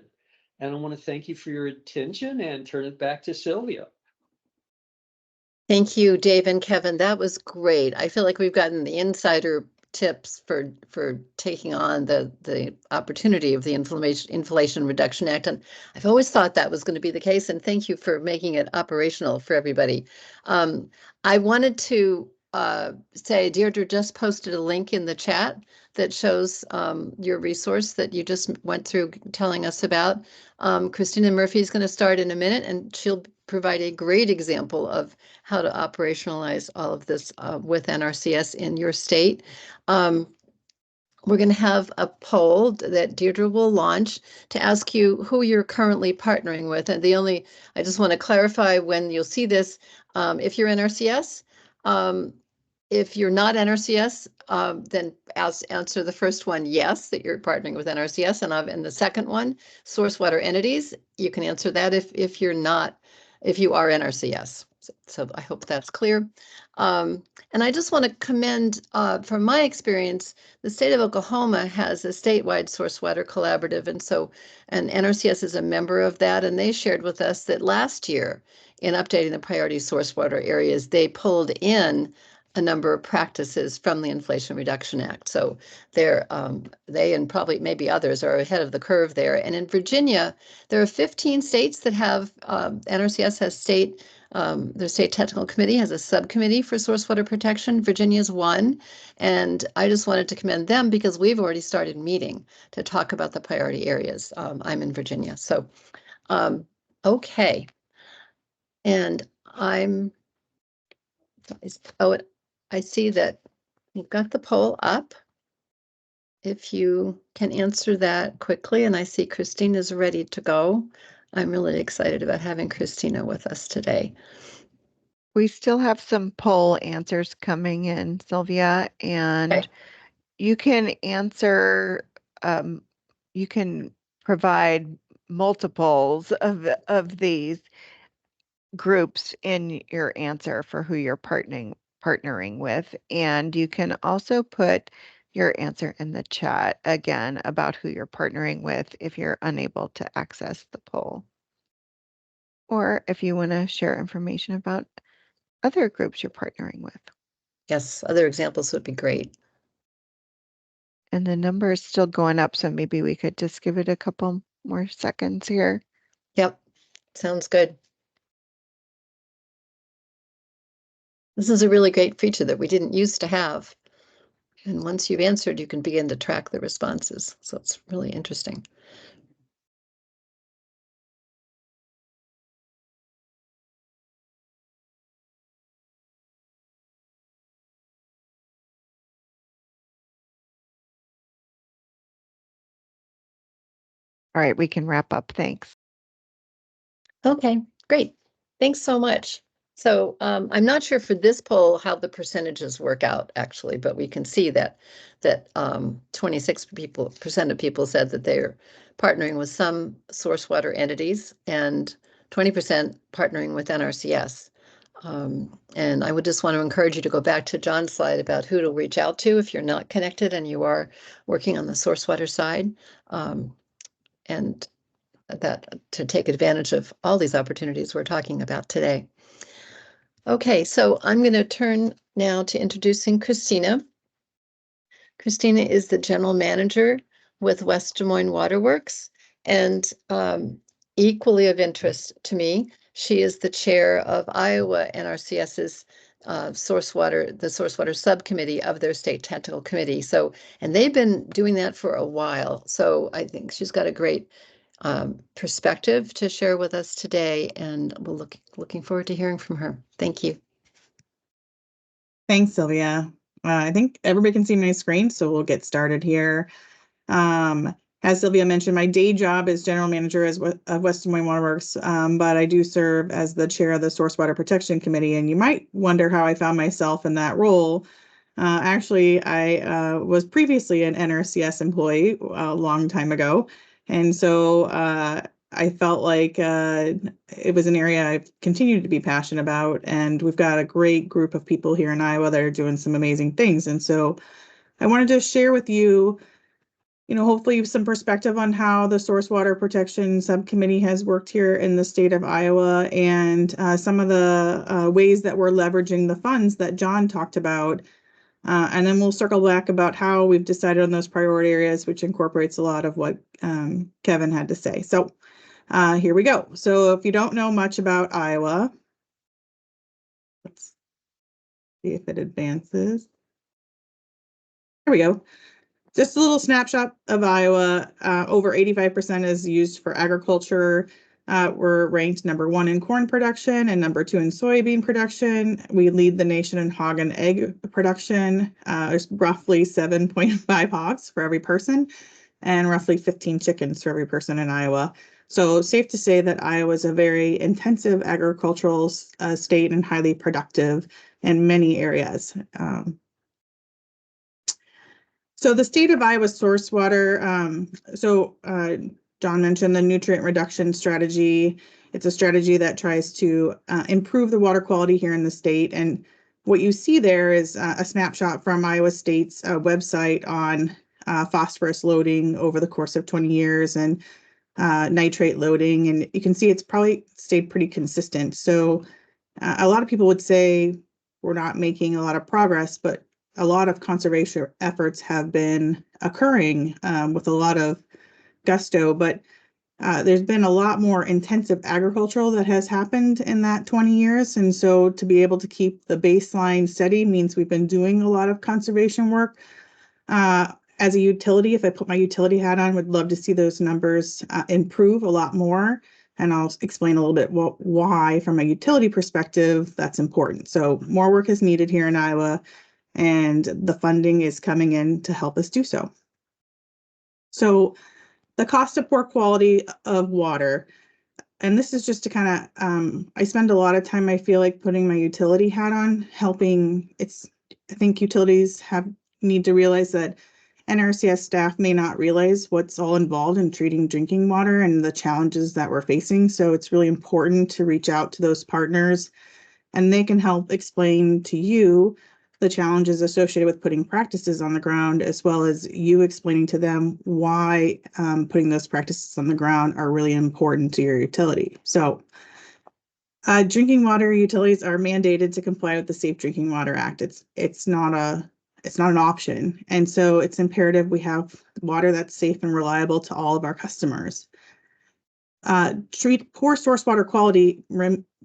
And I want to thank you for your attention and turn it back to Sylvia. Thank you, Dave and Kevin. That was great. I feel like we've gotten the insider tips for taking on the opportunity of the Inflation Reduction Act. And I've always thought that was going to be the case. And thank you for making it operational for everybody. I wanted to say Deirdre just posted a link in the chat that shows your resource that you just went through telling us about. Christina Murphy is going to start in a minute, and she'll provide a great example of how to operationalize all of this with NRCS in your state. We're going to have a poll that Deirdre will launch to ask you who you're currently partnering with. And I just want to clarify when you'll see this, if you're NRCS, if you're not NRCS, then answer the first one, yes, that you're partnering with NRCS. And the second one, source water entities, you can answer that if you are NRCS. So I hope that's clear. And I just want to commend, from my experience, the state of Oklahoma has a statewide source water collaborative. And NRCS is a member of that. And they shared with us that last year, in updating the priority source water areas, they pulled in a number of practices from the Inflation Reduction Act. So they and probably maybe others are ahead of the curve there. And in Virginia, there are 15 states that have, NRCS has their state technical committee has a subcommittee for source water protection. Virginia's one. And I just wanted to commend them because we've already started meeting to talk about the priority areas. I'm in Virginia. So, okay. And I see that you've got the poll up. if you can answer that quickly, and I see Christina is ready to go. I'm really excited about having Christina with us today. We still have some poll answers coming in, Sylvia, and Okay. you can answer, you can provide multiples of these groups in your answer for who you're partnering with. And you can also put your answer in the chat again about who you're partnering with if you're unable to access the poll. Or if you want to share information about other groups you're partnering with. Yes, other examples would be great. And the number is still going up, so maybe we could just give it a couple more seconds here. Yep, sounds good. This is a really great feature that we didn't used to have. And once you've answered, you can begin to track the responses. So it's really interesting. All right, we can wrap up. Thanks. Okay, great. Thanks so much. So I'm not sure for this poll how the percentages work out actually, but we can see that 26% of people said that they're partnering with some source water entities and 20% partnering with NRCS. And I would just want to encourage you to go back to John's slide about who to reach out to if you're not connected and you are working on the source water side. And that to take advantage of all these opportunities we're talking about today. Okay, so I'm going to turn now to introducing Christina. Christina is the general manager with West Des Moines Waterworks, and equally of interest to me, she is the chair of AWWA NRCS's the source water subcommittee of their state technical committee. So, and they've been doing that for a while. So I think she's got a great perspective to share with us today, and we're looking forward to hearing from her. Thank you. Thanks, Sylvia. I think everybody can see my screen, so we'll get started here. As Sylvia mentioned, my day job is general manager of West Des Moines Waterworks, but I do serve as the chair of the Source Water Protection Committee, and you might wonder how I found myself in that role. Actually, I was previously an NRCS employee a long time ago, and so I felt like it was an area I've continued to be passionate about, and we've got a great group of people here in Iowa that are doing some amazing things. And so I wanted to share with you, hopefully some perspective on how the Source Water Protection Subcommittee has worked here in the state of Iowa, and some of the ways that we're leveraging the funds that John talked about. And then we'll circle back about how we've decided on those priority areas, which incorporates a lot of what Kevin had to say. So here we go. So if you don't know much about Iowa, let's see if it advances. There we go. Just a little snapshot of Iowa. Over 85% is used for agriculture. We're ranked #1 in corn production and #2 in soybean production. We lead the nation in hog and egg production. There's roughly 7.5 hogs for every person and roughly 15 chickens for every person in Iowa. So safe to say that Iowa is a very intensive agricultural state and highly productive in many areas. So the state of Iowa source water, John mentioned the nutrient reduction strategy. It's a strategy that tries to improve the water quality here in the state. And what you see there is a snapshot from Iowa State's website on phosphorus loading over the course of 20 years and nitrate loading. And you can see it's probably stayed pretty consistent. So a lot of people would say we're not making a lot of progress, but a lot of conservation efforts have been occurring with a lot of gusto, but there's been a lot more intensive agricultural that has happened in that 20 years. And so to be able to keep the baseline steady means we've been doing a lot of conservation work. As a utility, if I put my utility hat on, would love to see those numbers improve a lot more. And I'll explain a little bit why, from a utility perspective, that's important. So more work is needed here in Iowa, and the funding is coming in to help us do so. So the cost of poor quality of water, and this is just to kind of, I spend a lot of time, I feel like, putting my utility hat on, helping. I think utilities need to realize that NRCS staff may not realize what's all involved in treating drinking water and the challenges that we're facing. So it's really important to reach out to those partners, and they can help explain to you the challenges associated with putting practices on the ground, as well as you explaining to them why putting those practices on the ground are really important to your utility. So drinking water utilities are mandated to comply with the Safe Drinking Water Act. It's not an option. And so it's imperative we have water that's safe and reliable to all of our customers. Poor source water quality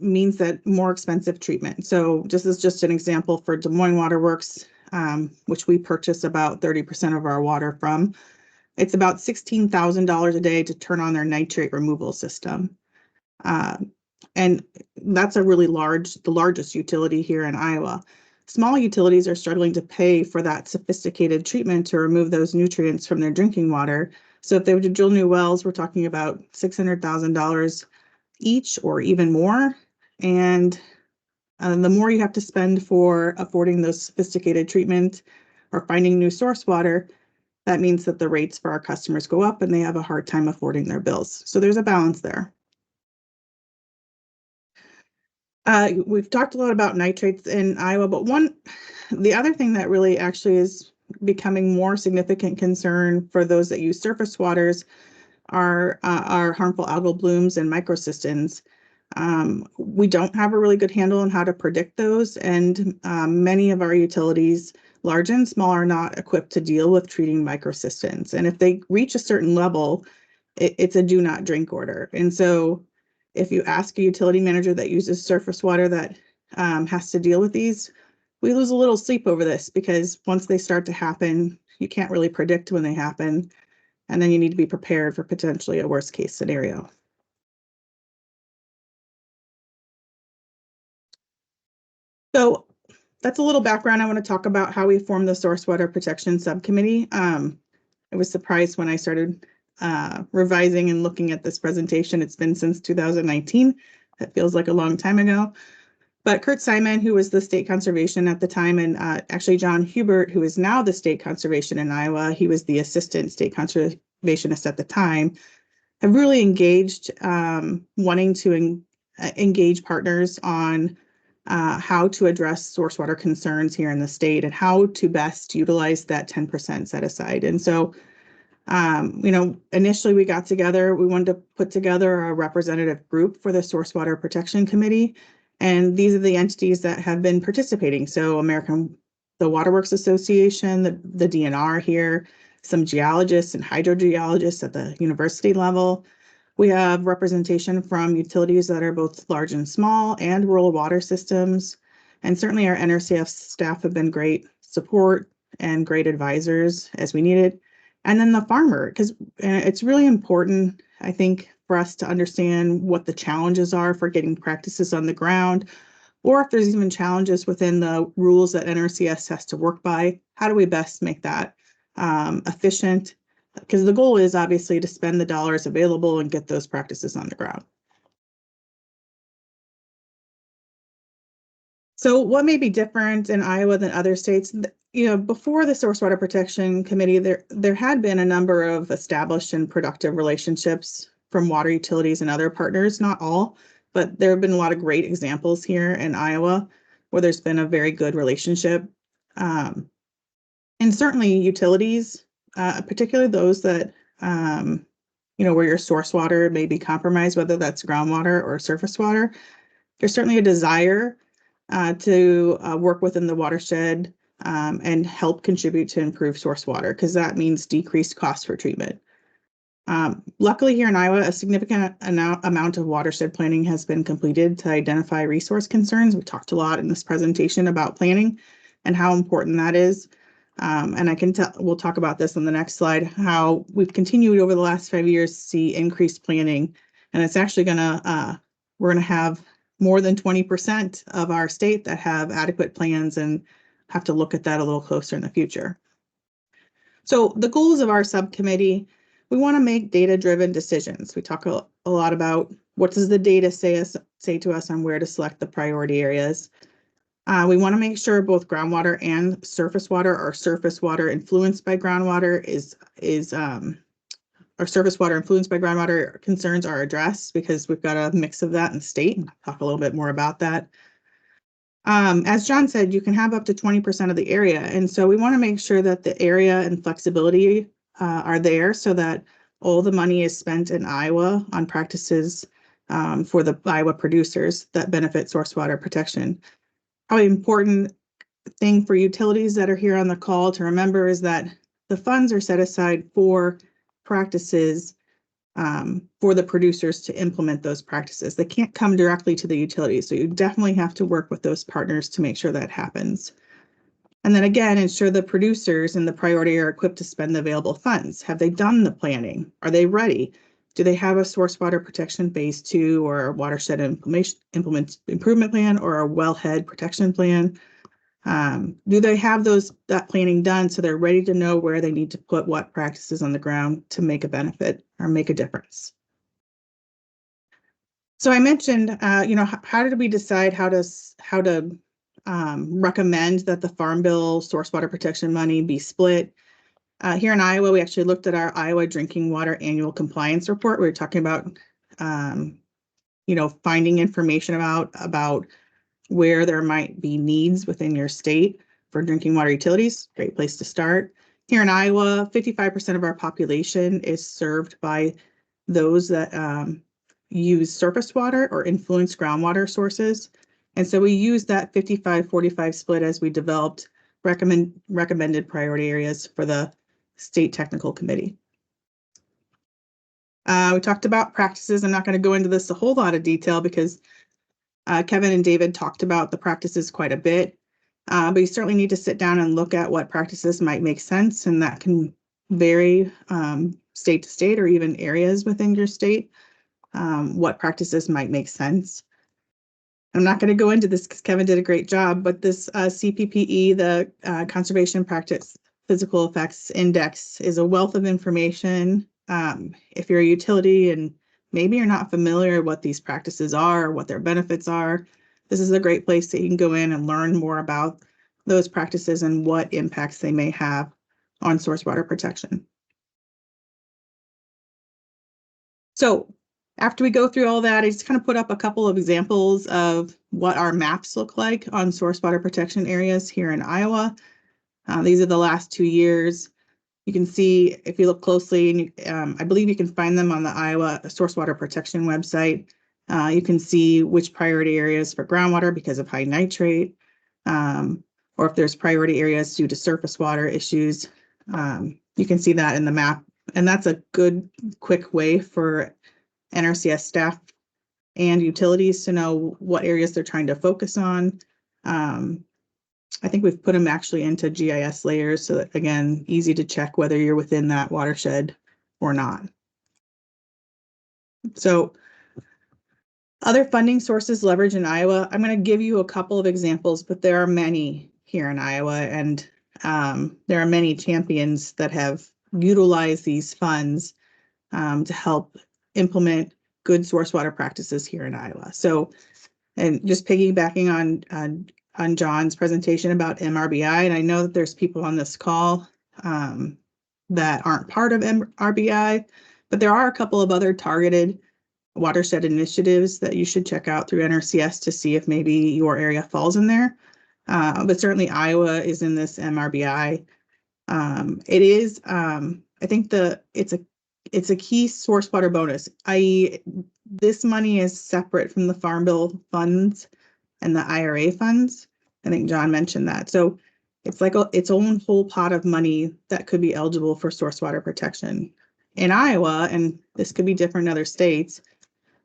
means that more expensive treatment. So this is just an example for Des Moines Water Works, which we purchase about 30% of our water from. It's about $16,000 a day to turn on their nitrate removal system. And that's the largest utility here in Iowa. Small utilities are struggling to pay for that sophisticated treatment to remove those nutrients from their drinking water. So if they were to drill new wells, we're talking about $600,000 each or even more. And the more you have to spend for affording those sophisticated treatment or finding new source water, that means that the rates for our customers go up and they have a hard time affording their bills. So there's a balance there. We've talked a lot about nitrates in Iowa, but the other thing that really actually is becoming more significant concern for those that use surface waters are harmful algal blooms and microcystins. We don't have a really good handle on how to predict those, and many of our utilities, large and small, are not equipped to deal with treating microcystins. And if they reach a certain level, it's a do not drink order. And so if you ask a utility manager that uses surface water that has to deal with these, we lose a little sleep over this, because once they start to happen, you can't really predict when they happen. And then you need to be prepared for potentially a worst case scenario. So that's a little background. I want to talk about how we formed the Source Water Protection Subcommittee. I was surprised when I started revising and looking at this presentation. It's been since 2019. That feels like a long time ago. But Kurt Simon, who was the state conservation at the time, and actually John Hubert, who is now the state conservation in Iowa, he was the assistant state conservationist at the time, have really engaged, wanting to engage partners on how to address source water concerns here in the state and how to best utilize that 10% set aside. And so initially we got together, we wanted to put together a representative group for the Source Water Protection Committee. And these are the entities that have been participating. So the Waterworks Association, the DNR here, some geologists and hydrogeologists at the university level. We have representation from utilities that are both large and small and rural water systems. And certainly our NRCS staff have been great support and great advisors as we needed. And then the farmer, because it's really important, I think, for us to understand what the challenges are for getting practices on the ground, or if there's even challenges within the rules that NRCS has to work by. How do we best make that efficient? Because the goal is obviously to spend the dollars available and get those practices on the ground. So what may be different in Iowa than other states? Before the Source Water Protection Committee, there had been a number of established and productive relationships from water utilities and other partners, not all, but there have been a lot of great examples here in Iowa where there's been a very good relationship. And certainly utilities, particularly those that, where your source water may be compromised, whether that's groundwater or surface water, there's certainly a desire to work within the watershed and help contribute to improve source water, because that means decreased costs for treatment. Luckily here in Iowa, a significant amount of watershed planning has been completed to identify resource concerns. We talked a lot in this presentation about planning and how important that is. And we'll talk about this on the next slide, how we've continued over the last 5 years to see increased planning. And it's actually we're gonna have more than 20% of our state that have adequate plans, and have to look at that a little closer in the future. So the goals of our subcommittee, we want to make data-driven decisions. We talk a lot about what does the data say to us on where to select the priority areas. We want to make sure both groundwater and surface water, or surface water influenced by groundwater our surface water influenced by groundwater concerns are addressed, because we've got a mix of that in the state, and I'll talk a little bit more about that. As John said, you can have up to 20% of the area, and so we want to make sure that the area and flexibility are there, so that all the money is spent in Iowa on practices for the Iowa producers that benefit source water protection. Probably important thing for utilities that are here on the call to remember is that the funds are set aside for practices for the producers to implement those practices. They can't come directly to the utilities, so you definitely have to work with those partners to make sure that happens. And then again, ensure the producers in the priority are equipped to spend the available funds. Have they done the planning? Are they ready? Do they have a source water protection phase 2, or a watershed improvement plan, or a wellhead protection plan? Do they have that planning done so they're ready to know where they need to put what practices on the ground to make a benefit or make a difference? So I mentioned, how did we decide how to recommend that the Farm Bill source water protection money be split? Here in Iowa, we actually looked at our Iowa Drinking Water Annual Compliance Report. We were talking about, finding information about where there might be needs within your state for drinking water utilities. Great place to start. Here in Iowa, 55% of our population is served by those that use surface water or influence groundwater sources. And so we used that 55-45 split as we developed recommended priority areas for the State Technical Committee. We talked about practices. I'm not going to go into this a whole lot of detail because Kevin and David talked about the practices quite a bit, but you certainly need to sit down and look at what practices might make sense, and that can vary state to state, or even areas within your state, what practices might make sense. I'm not going to go into this because Kevin did a great job, but this CPPE, the Conservation Practice Physical Effects Index, is a wealth of information. If you're a utility and maybe you're not familiar with what these practices are, what their benefits are, this is a great place that you can go in and learn more about those practices and what impacts they may have on source water protection. So after we go through all that, I just kind of put up a couple of examples of what our maps look like on source water protection areas here in Iowa. These are the last 2 years. You can see, if you look closely, and I believe you can find them on the Iowa Source Water Protection website. You can see which priority areas for groundwater because of high nitrate, or if there's priority areas due to surface water issues. You can see that in the map, and that's a good, quick way for NRCS staff and utilities to know what areas they're trying to focus on. I think we've put them actually into GIS layers, so that, again, easy to check whether you're within that watershed or not. So other funding sources leverage in Iowa. I'm going to give you a couple of examples, but there are many here in Iowa, and there are many champions that have utilized these funds to help implement good source water practices here in Iowa. So, and just piggybacking on John's presentation about MRBI, and I know that there's people on this call that aren't part of MRBI, but there are a couple of other targeted watershed initiatives that you should check out through NRCS to see if maybe your area falls in there. But certainly Iowa is in this MRBI. It is, I think it's a key source water bonus, i.e. this money is separate from the Farm Bill funds and the IRA funds. I think John mentioned that. So it's like its own whole pot of money that could be eligible for source water protection. In Iowa, and this could be different in other states,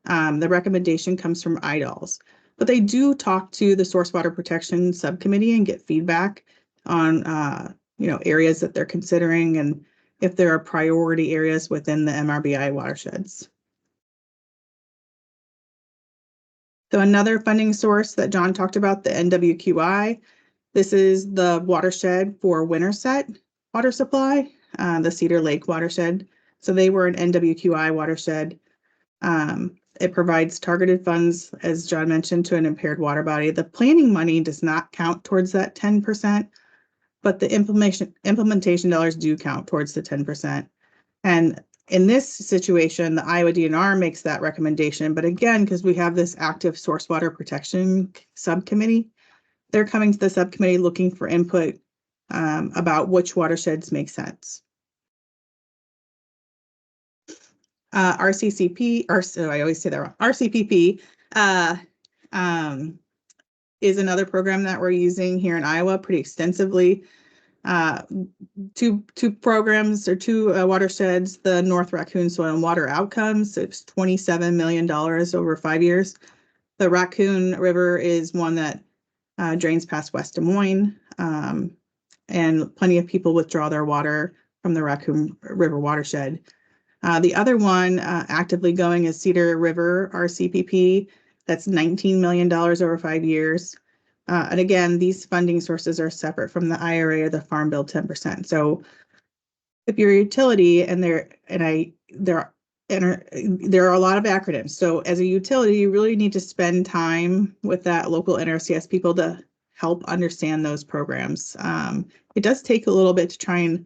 the recommendation comes from IDALs, but they do talk to the source water protection subcommittee and get feedback on areas that they're considering and if there are priority areas within the MRBI watersheds. So another funding source that John talked about, the NWQI, this is the watershed for Winterset water supply, the Cedar Lake watershed. So they were an NWQI watershed. It provides targeted funds, as John mentioned, to an impaired water body. The planning money does not count towards that 10%, but the implementation dollars do count towards the 10%. And in this situation, the Iowa DNR makes that recommendation. But again, because we have this active source water protection subcommittee, they're coming to the subcommittee looking for input about which watersheds make sense. RCCP, or so I always say that wrong, RCPP is another program that we're using here in Iowa pretty extensively. Two programs or two watersheds, the North Raccoon Soil and Water Outcomes. It's $27 million over 5 years. The Raccoon River is one that drains past West Des Moines, and plenty of people withdraw their water from the Raccoon River watershed. The other one actively going is Cedar River RCPP. That's $19 million over 5 years. And again, these funding sources are separate from the IRA or the Farm Bill 10%. So if you're a utility and there are a lot of acronyms. So as a utility, you really need to spend time with that local NRCS people to help understand those programs. It does take a little bit to try and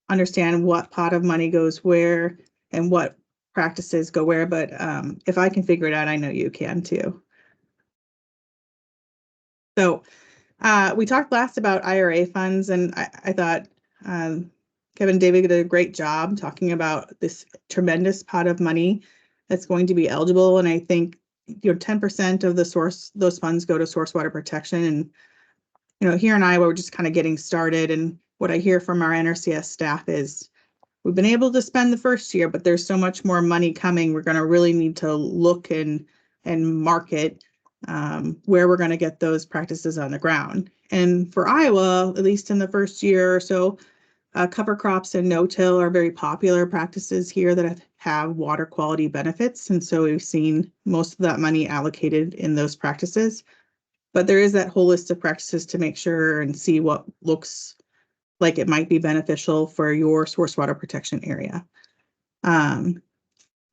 understand what pot of money goes where and what practices go where, but if I can figure it out, I know you can too. So we talked last about IRA funds, and I thought Kevin and David did a great job talking about this tremendous pot of money that's going to be eligible. And I think 10% of those funds go to source water protection. And here in Iowa, we're just kind of getting started. And what I hear from our NRCS staff is we've been able to spend the first year, but there's so much more money coming. We're going to really need to look and market where we're going to get those practices on the ground. And for Iowa, at least in the first year or so, cover crops and no-till are very popular practices here that have water quality benefits. And so we've seen most of that money allocated in those practices. But there is that whole list of practices to make sure and see what looks like it might be beneficial for your source water protection area.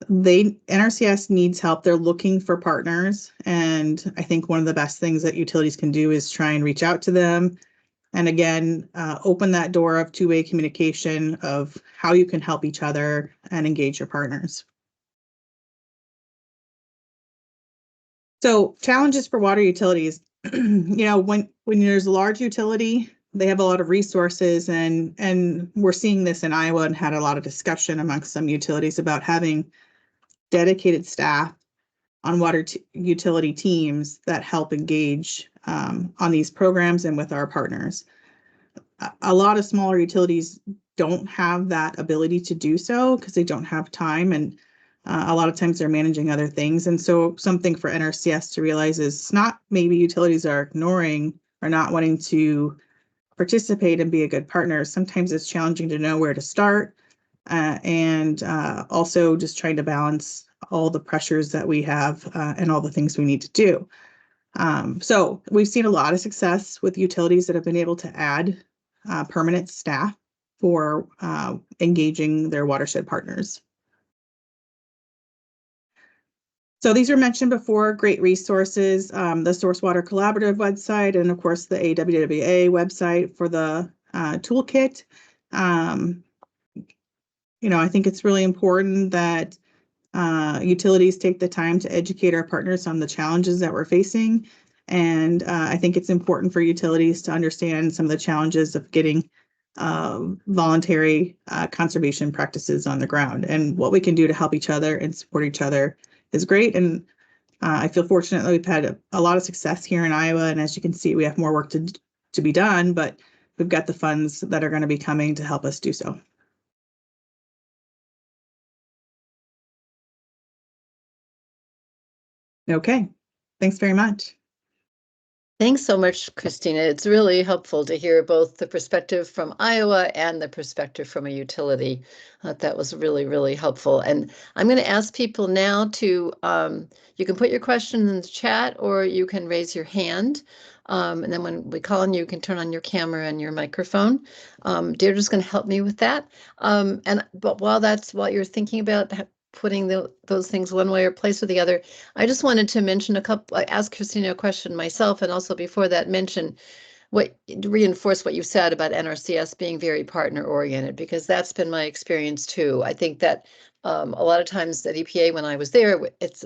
NRCS needs help. They're looking for partners. And I think one of the best things that utilities can do is try and reach out to them. And again, open that door of two-way communication of how you can help each other and engage your partners. So challenges for water utilities, when there's a large utility, they have a lot of resources, and we're seeing this in Iowa and had a lot of discussion amongst some utilities about having dedicated staff on water utility teams that help engage on these programs and with our partners. A lot of smaller utilities don't have that ability to do so because they don't have time, and a lot of times they're managing other things. And so something for NRCS to realize is it's not maybe utilities are ignoring or not wanting to participate and be a good partner. Sometimes it's challenging to know where to start, and also just trying to balance all the pressures that we have and all the things we need to do. So we've seen a lot of success with utilities that have been able to add permanent staff for engaging their watershed partners. So these were mentioned before, great resources, the Source Water Collaborative website, and of course the AWWA website for the toolkit. I think it's really important that utilities take the time to educate our partners on the challenges that we're facing. And I think it's important for utilities to understand some of the challenges of getting voluntary conservation practices on the ground, and what we can do to help each other and support each other is great. And I feel fortunate that we've had a lot of success here in Iowa. And as you can see, we have more work to be done, but we've got the funds that are going to be coming to help us do so. Okay, thanks very much. Thanks so much, Christina. It's really helpful to hear both the perspective from Iowa and the perspective from a utility. That was really, really helpful. And I'm going to ask people now to, you can put your question in the chat or you can raise your hand. And then when we call on you, you can turn on your camera and your microphone. Deirdre's going to help me with that. But while you're thinking about putting those things one way or place or the other, I just wanted to mention ask Christina a question myself, and also before that mention reinforce what you said about NRCS being very partner oriented, because that's been my experience too. I think that a lot of times at EPA when I was there,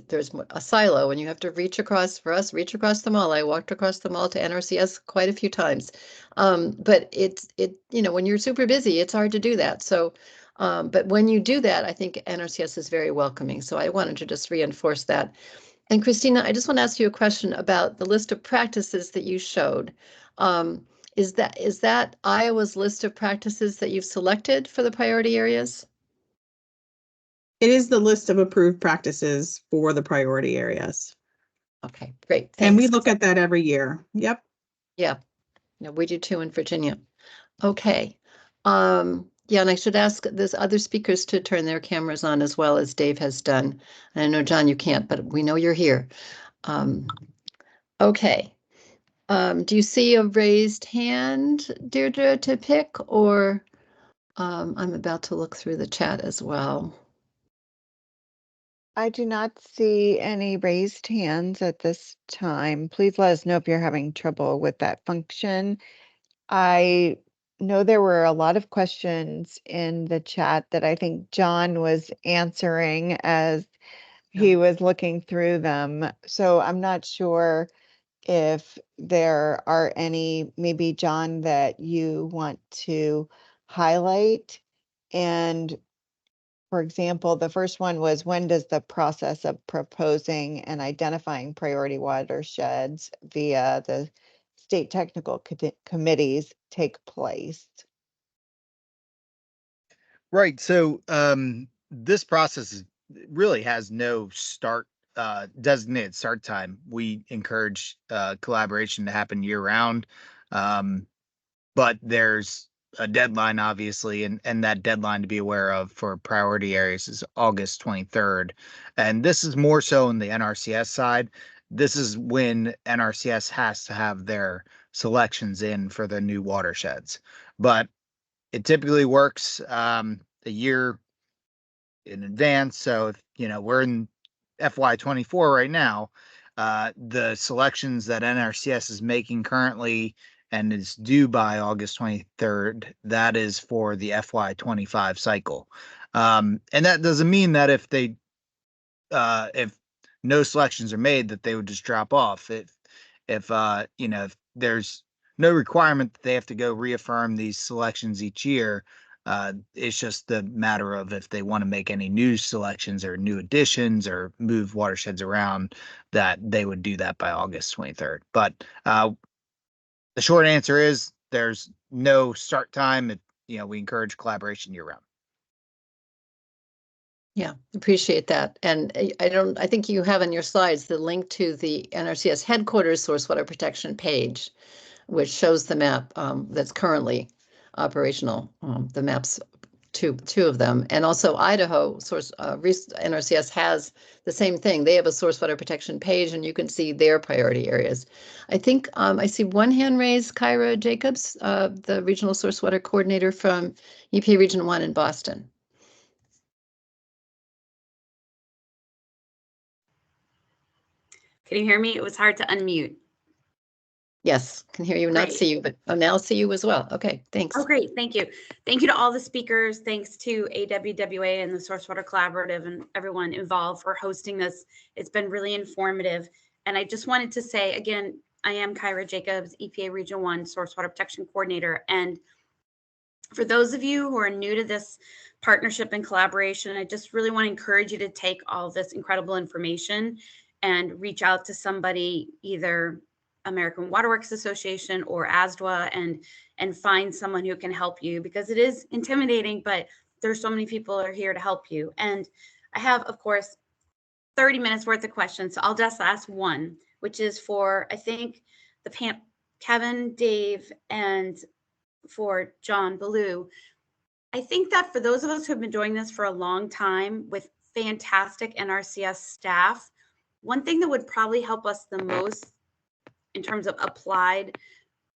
there's a silo and you have to reach across the mall. I walked across the mall to NRCS quite a few times. But when you're super busy, it's hard to do that. So but when you do that, I think NRCS is very welcoming. So I wanted to just reinforce that. And Christina, I just want to ask you a question about the list of practices that you showed. Is that Iowa's list of practices that you've selected for the priority areas? It is the list of approved practices for the priority areas. Okay, great. Thanks. And we look at that every year. Yep. Yeah, we do too in Virginia. Okay. Yeah, and I should ask this other speakers to turn their cameras on as well, as Dave has done. And I know, John, you can't, but we know you're here. Okay. Do you see a raised hand, Deirdre, to pick, or I'm about to look through the chat as well. I do not see any raised hands at this time. Please let us know if you're having trouble with that function. I know there were a lot of questions in the chat that I think John was answering as he was looking through them. So I'm not sure if there are any, maybe John, that you want to highlight. And for example, the first one was, when does the process of proposing and identifying priority watersheds via the state technical committees take place? Right. So this process really has no designated start time. We encourage collaboration to happen year round, but there's a deadline, obviously, and that deadline to be aware of for priority areas is August 23rd. And this is more so on the NRCS side. This is when NRCS has to have their selections in for the new watersheds. But it typically works a year in advance. So if we're in FY24 right now, the selections that NRCS is making currently and is due by August 23rd, that is for the FY25 cycle. And that doesn't mean that if no selections are made, that they would just drop off. If there's no requirement that they have to go reaffirm these selections each year, it's just the matter of if they want to make any new selections or new additions or move watersheds around, that they would do that by August 23rd. But the short answer is there's no start time. We encourage collaboration year round. Yeah, appreciate that. And I think you have on your slides the link to the NRCS headquarters source water protection page, which shows the map that's currently operational. The maps, two of them, and also Idaho source NRCS has the same thing. They have a source water protection page, and you can see their priority areas. I think I see one hand raised, Kyra Jacobs, the regional source water coordinator from EPA Region 1 in Boston. Can you hear me? It was hard to unmute. Yes, can hear you, not see you, but now see you as well. Okay, thanks. Oh, great. Thank you. Thank you to all the speakers. Thanks to AWWA and the Source Water Collaborative and everyone involved for hosting this. It's been really informative. And I just wanted to say, again, I am Kyra Jacobs, EPA Region 1 Source Water Protection Coordinator. And for those of you who are new to this partnership and collaboration, I just really want to encourage you to take all this incredible information and reach out to somebody, either American Waterworks Association or AWWA, and find someone who can help you, because it is intimidating, but there's so many people are here to help you. And I have, of course, 30 minutes worth of questions. So I'll just ask one, which is for, I think, Kevin, Dave, and for John Ballou. I think that for those of us who have been doing this for a long time with fantastic NRCS staff, one thing that would probably help us the most in terms of applied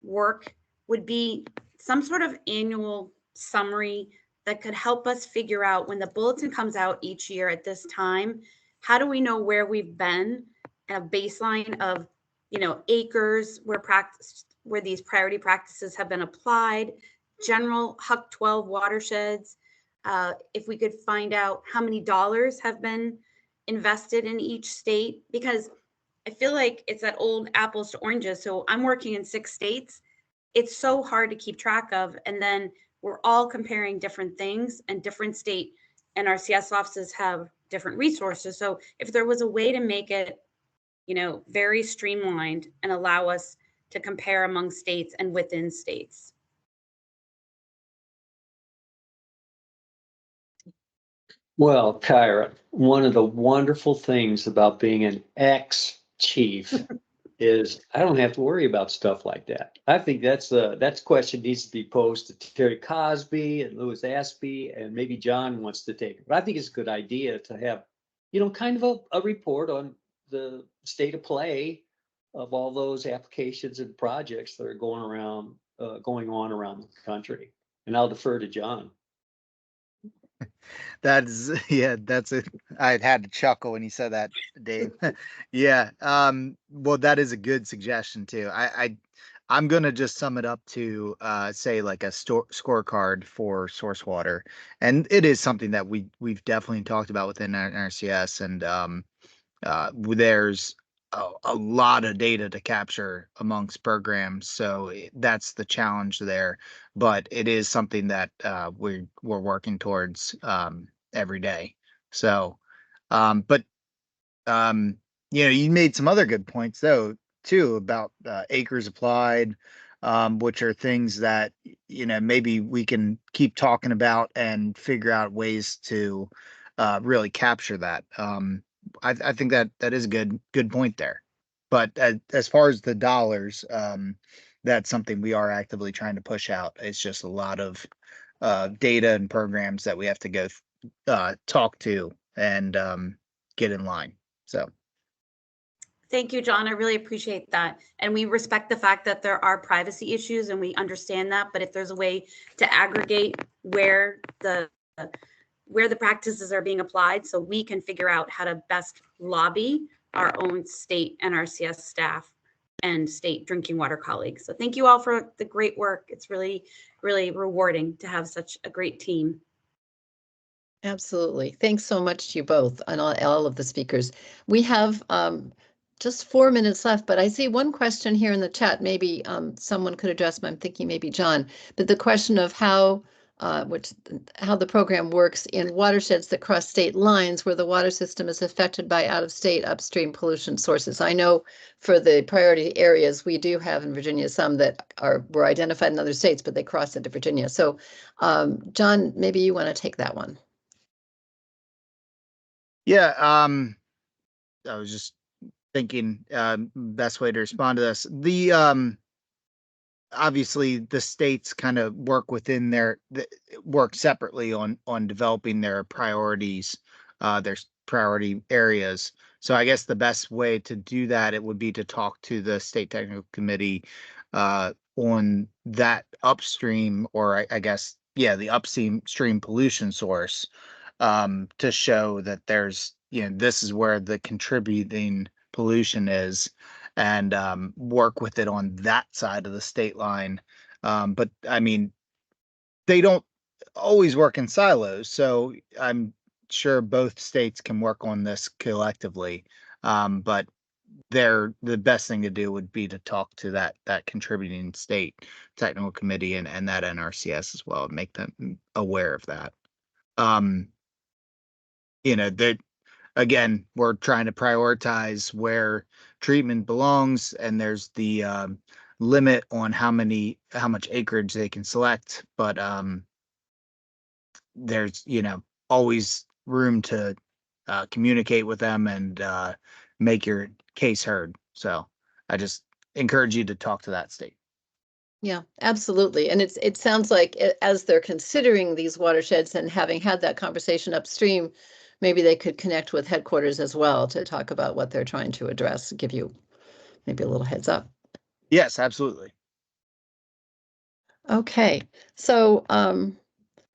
work would be some sort of annual summary that could help us figure out when the bulletin comes out each year at this time, how do we know where we've been, and a baseline of, acres where these priority practices have been applied, general HUC 12 watersheds. If we could find out how many dollars have been invested in each state, because I feel like it's that old apples to oranges. So I'm working in 6 states. It's so hard to keep track of. And then we're all comparing different things, and different state NRCS offices have different resources. So if there was a way to make it, very streamlined and allow us to compare among states and within states. Well, Kyra, one of the wonderful things about being an ex-chief is I don't have to worry about stuff like that. I think that's question needs to be posed to Terry Cosby and Louis Aspey, and maybe John wants to take it. But I think it's a good idea to have, kind of a report on the state of play of all those applications and projects that are going on around the country. And I'll defer to John. That's that's it. I had to chuckle when you said that, Dave. Yeah. Well, that is a good suggestion too. I'm gonna just sum it up to say like a scorecard for source water, and it is something that we've definitely talked about within NRCS, and there's a lot of data to capture amongst programs, so that's the challenge there. But it is something that we're working towards every day. So, but you made some other good points though too about acres applied, which are things that maybe we can keep talking about and figure out ways to really capture that. I think that is a good point there. But as far as the dollars, that's something we are actively trying to push out. It's just a lot of data and programs that we have to go talk to and get in line. So. Thank you, John. I really appreciate that. And we respect the fact that there are privacy issues, and we understand that. But if there's a way to aggregate where the practices are being applied, so we can figure out how to best lobby our own state NRCS staff and state drinking water colleagues. So thank you all for the great work. It's really, really rewarding to have such a great team. Absolutely. Thanks so much to you both and all of the speakers. We have just 4 minutes left, but I see one question here in the chat. Maybe someone could address, but I'm thinking maybe John. But the question of how the program works in watersheds that cross state lines where the water system is affected by out-of-state upstream pollution sources. I know for the priority areas, we do have in Virginia some that were identified in other states, but they cross into Virginia. So John, maybe you want to take that one. Yeah, I was just thinking best way to respond to this. The obviously the states kind of work within work separately on developing their priorities, their priority areas. So I guess the best way to do that, it would be to talk to the state technical committee on that upstream, or I guess, the upstream pollution source, to show that there's, this is where the contributing pollution is, and work with it on that side of the state line. But I mean, they don't always work in silos, so I'm sure both states can work on this collectively. But the best thing to do would be to talk to that contributing state technical committee and that NRCS as well, and make them aware of that. That again, we're trying to prioritize where treatment belongs, and there's the limit on how much acreage they can select, but there's always room to communicate with them and make your case heard. So I just encourage you to talk to that state. Yeah, absolutely. And it sounds like as they're considering these watersheds and having had that conversation upstream, maybe they could connect with headquarters as well to talk about what they're trying to address, give you maybe a little heads up. Yes, absolutely. Okay, so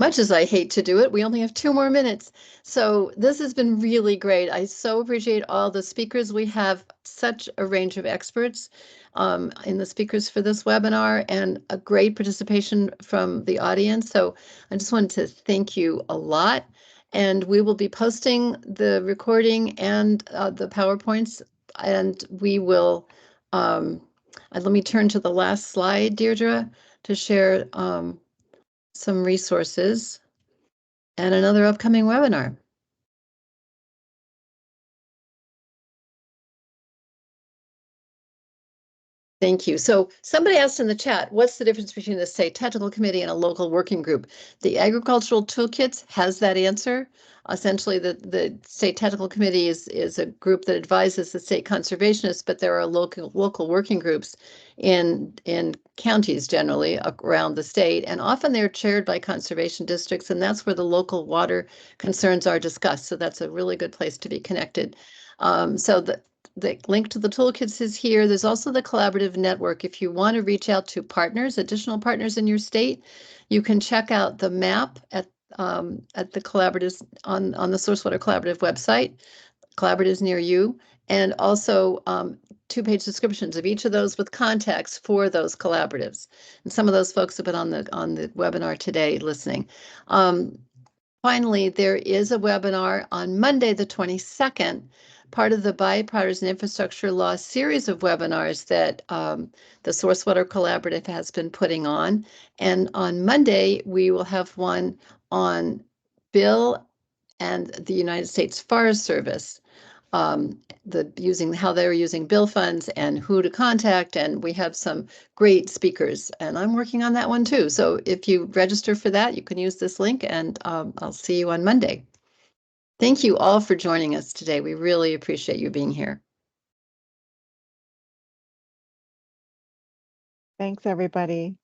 much as I hate to do it, we only have 2 more minutes. So this has been really great. I so appreciate all the speakers. We have such a range of experts in the speakers for this webinar and a great participation from the audience. So I just wanted to thank you a lot. And we will be posting the recording and the PowerPoints, and we will, let me turn to the last slide, Deirdre, to share some resources and another upcoming webinar. Thank you. So somebody asked in the chat, what's the difference between the state technical committee and a local working group? The agricultural toolkits has that answer. Essentially, the state technical committee is a group that advises the state conservationists, but there are local working groups in counties generally around the state, and often they're chaired by conservation districts, and that's where the local water concerns are discussed. So that's a really good place to be connected. So the link to the toolkits is here. There's also the collaborative network. If you want to reach out to partners, additional partners in your state, you can check out the map at the collaboratives on the Sourcewater Collaborative website, collaboratives near you, and also 2-page descriptions of each of those with contacts for those collaboratives. And some of those folks have been on the webinar today listening. Finally, there is a webinar on Monday, the 22nd, part of the Bipartisan Infrastructure Law series of webinars that the Sourcewater Collaborative has been putting on. And on Monday, we will have one on Bill and the United States Forest Service, how they're using bill funds and who to contact, and we have some great speakers, and I'm working on that one too. So if you register for that, you can use this link, and I'll see you on Monday. Thank you all for joining us today. We really appreciate you being here. Thanks, everybody.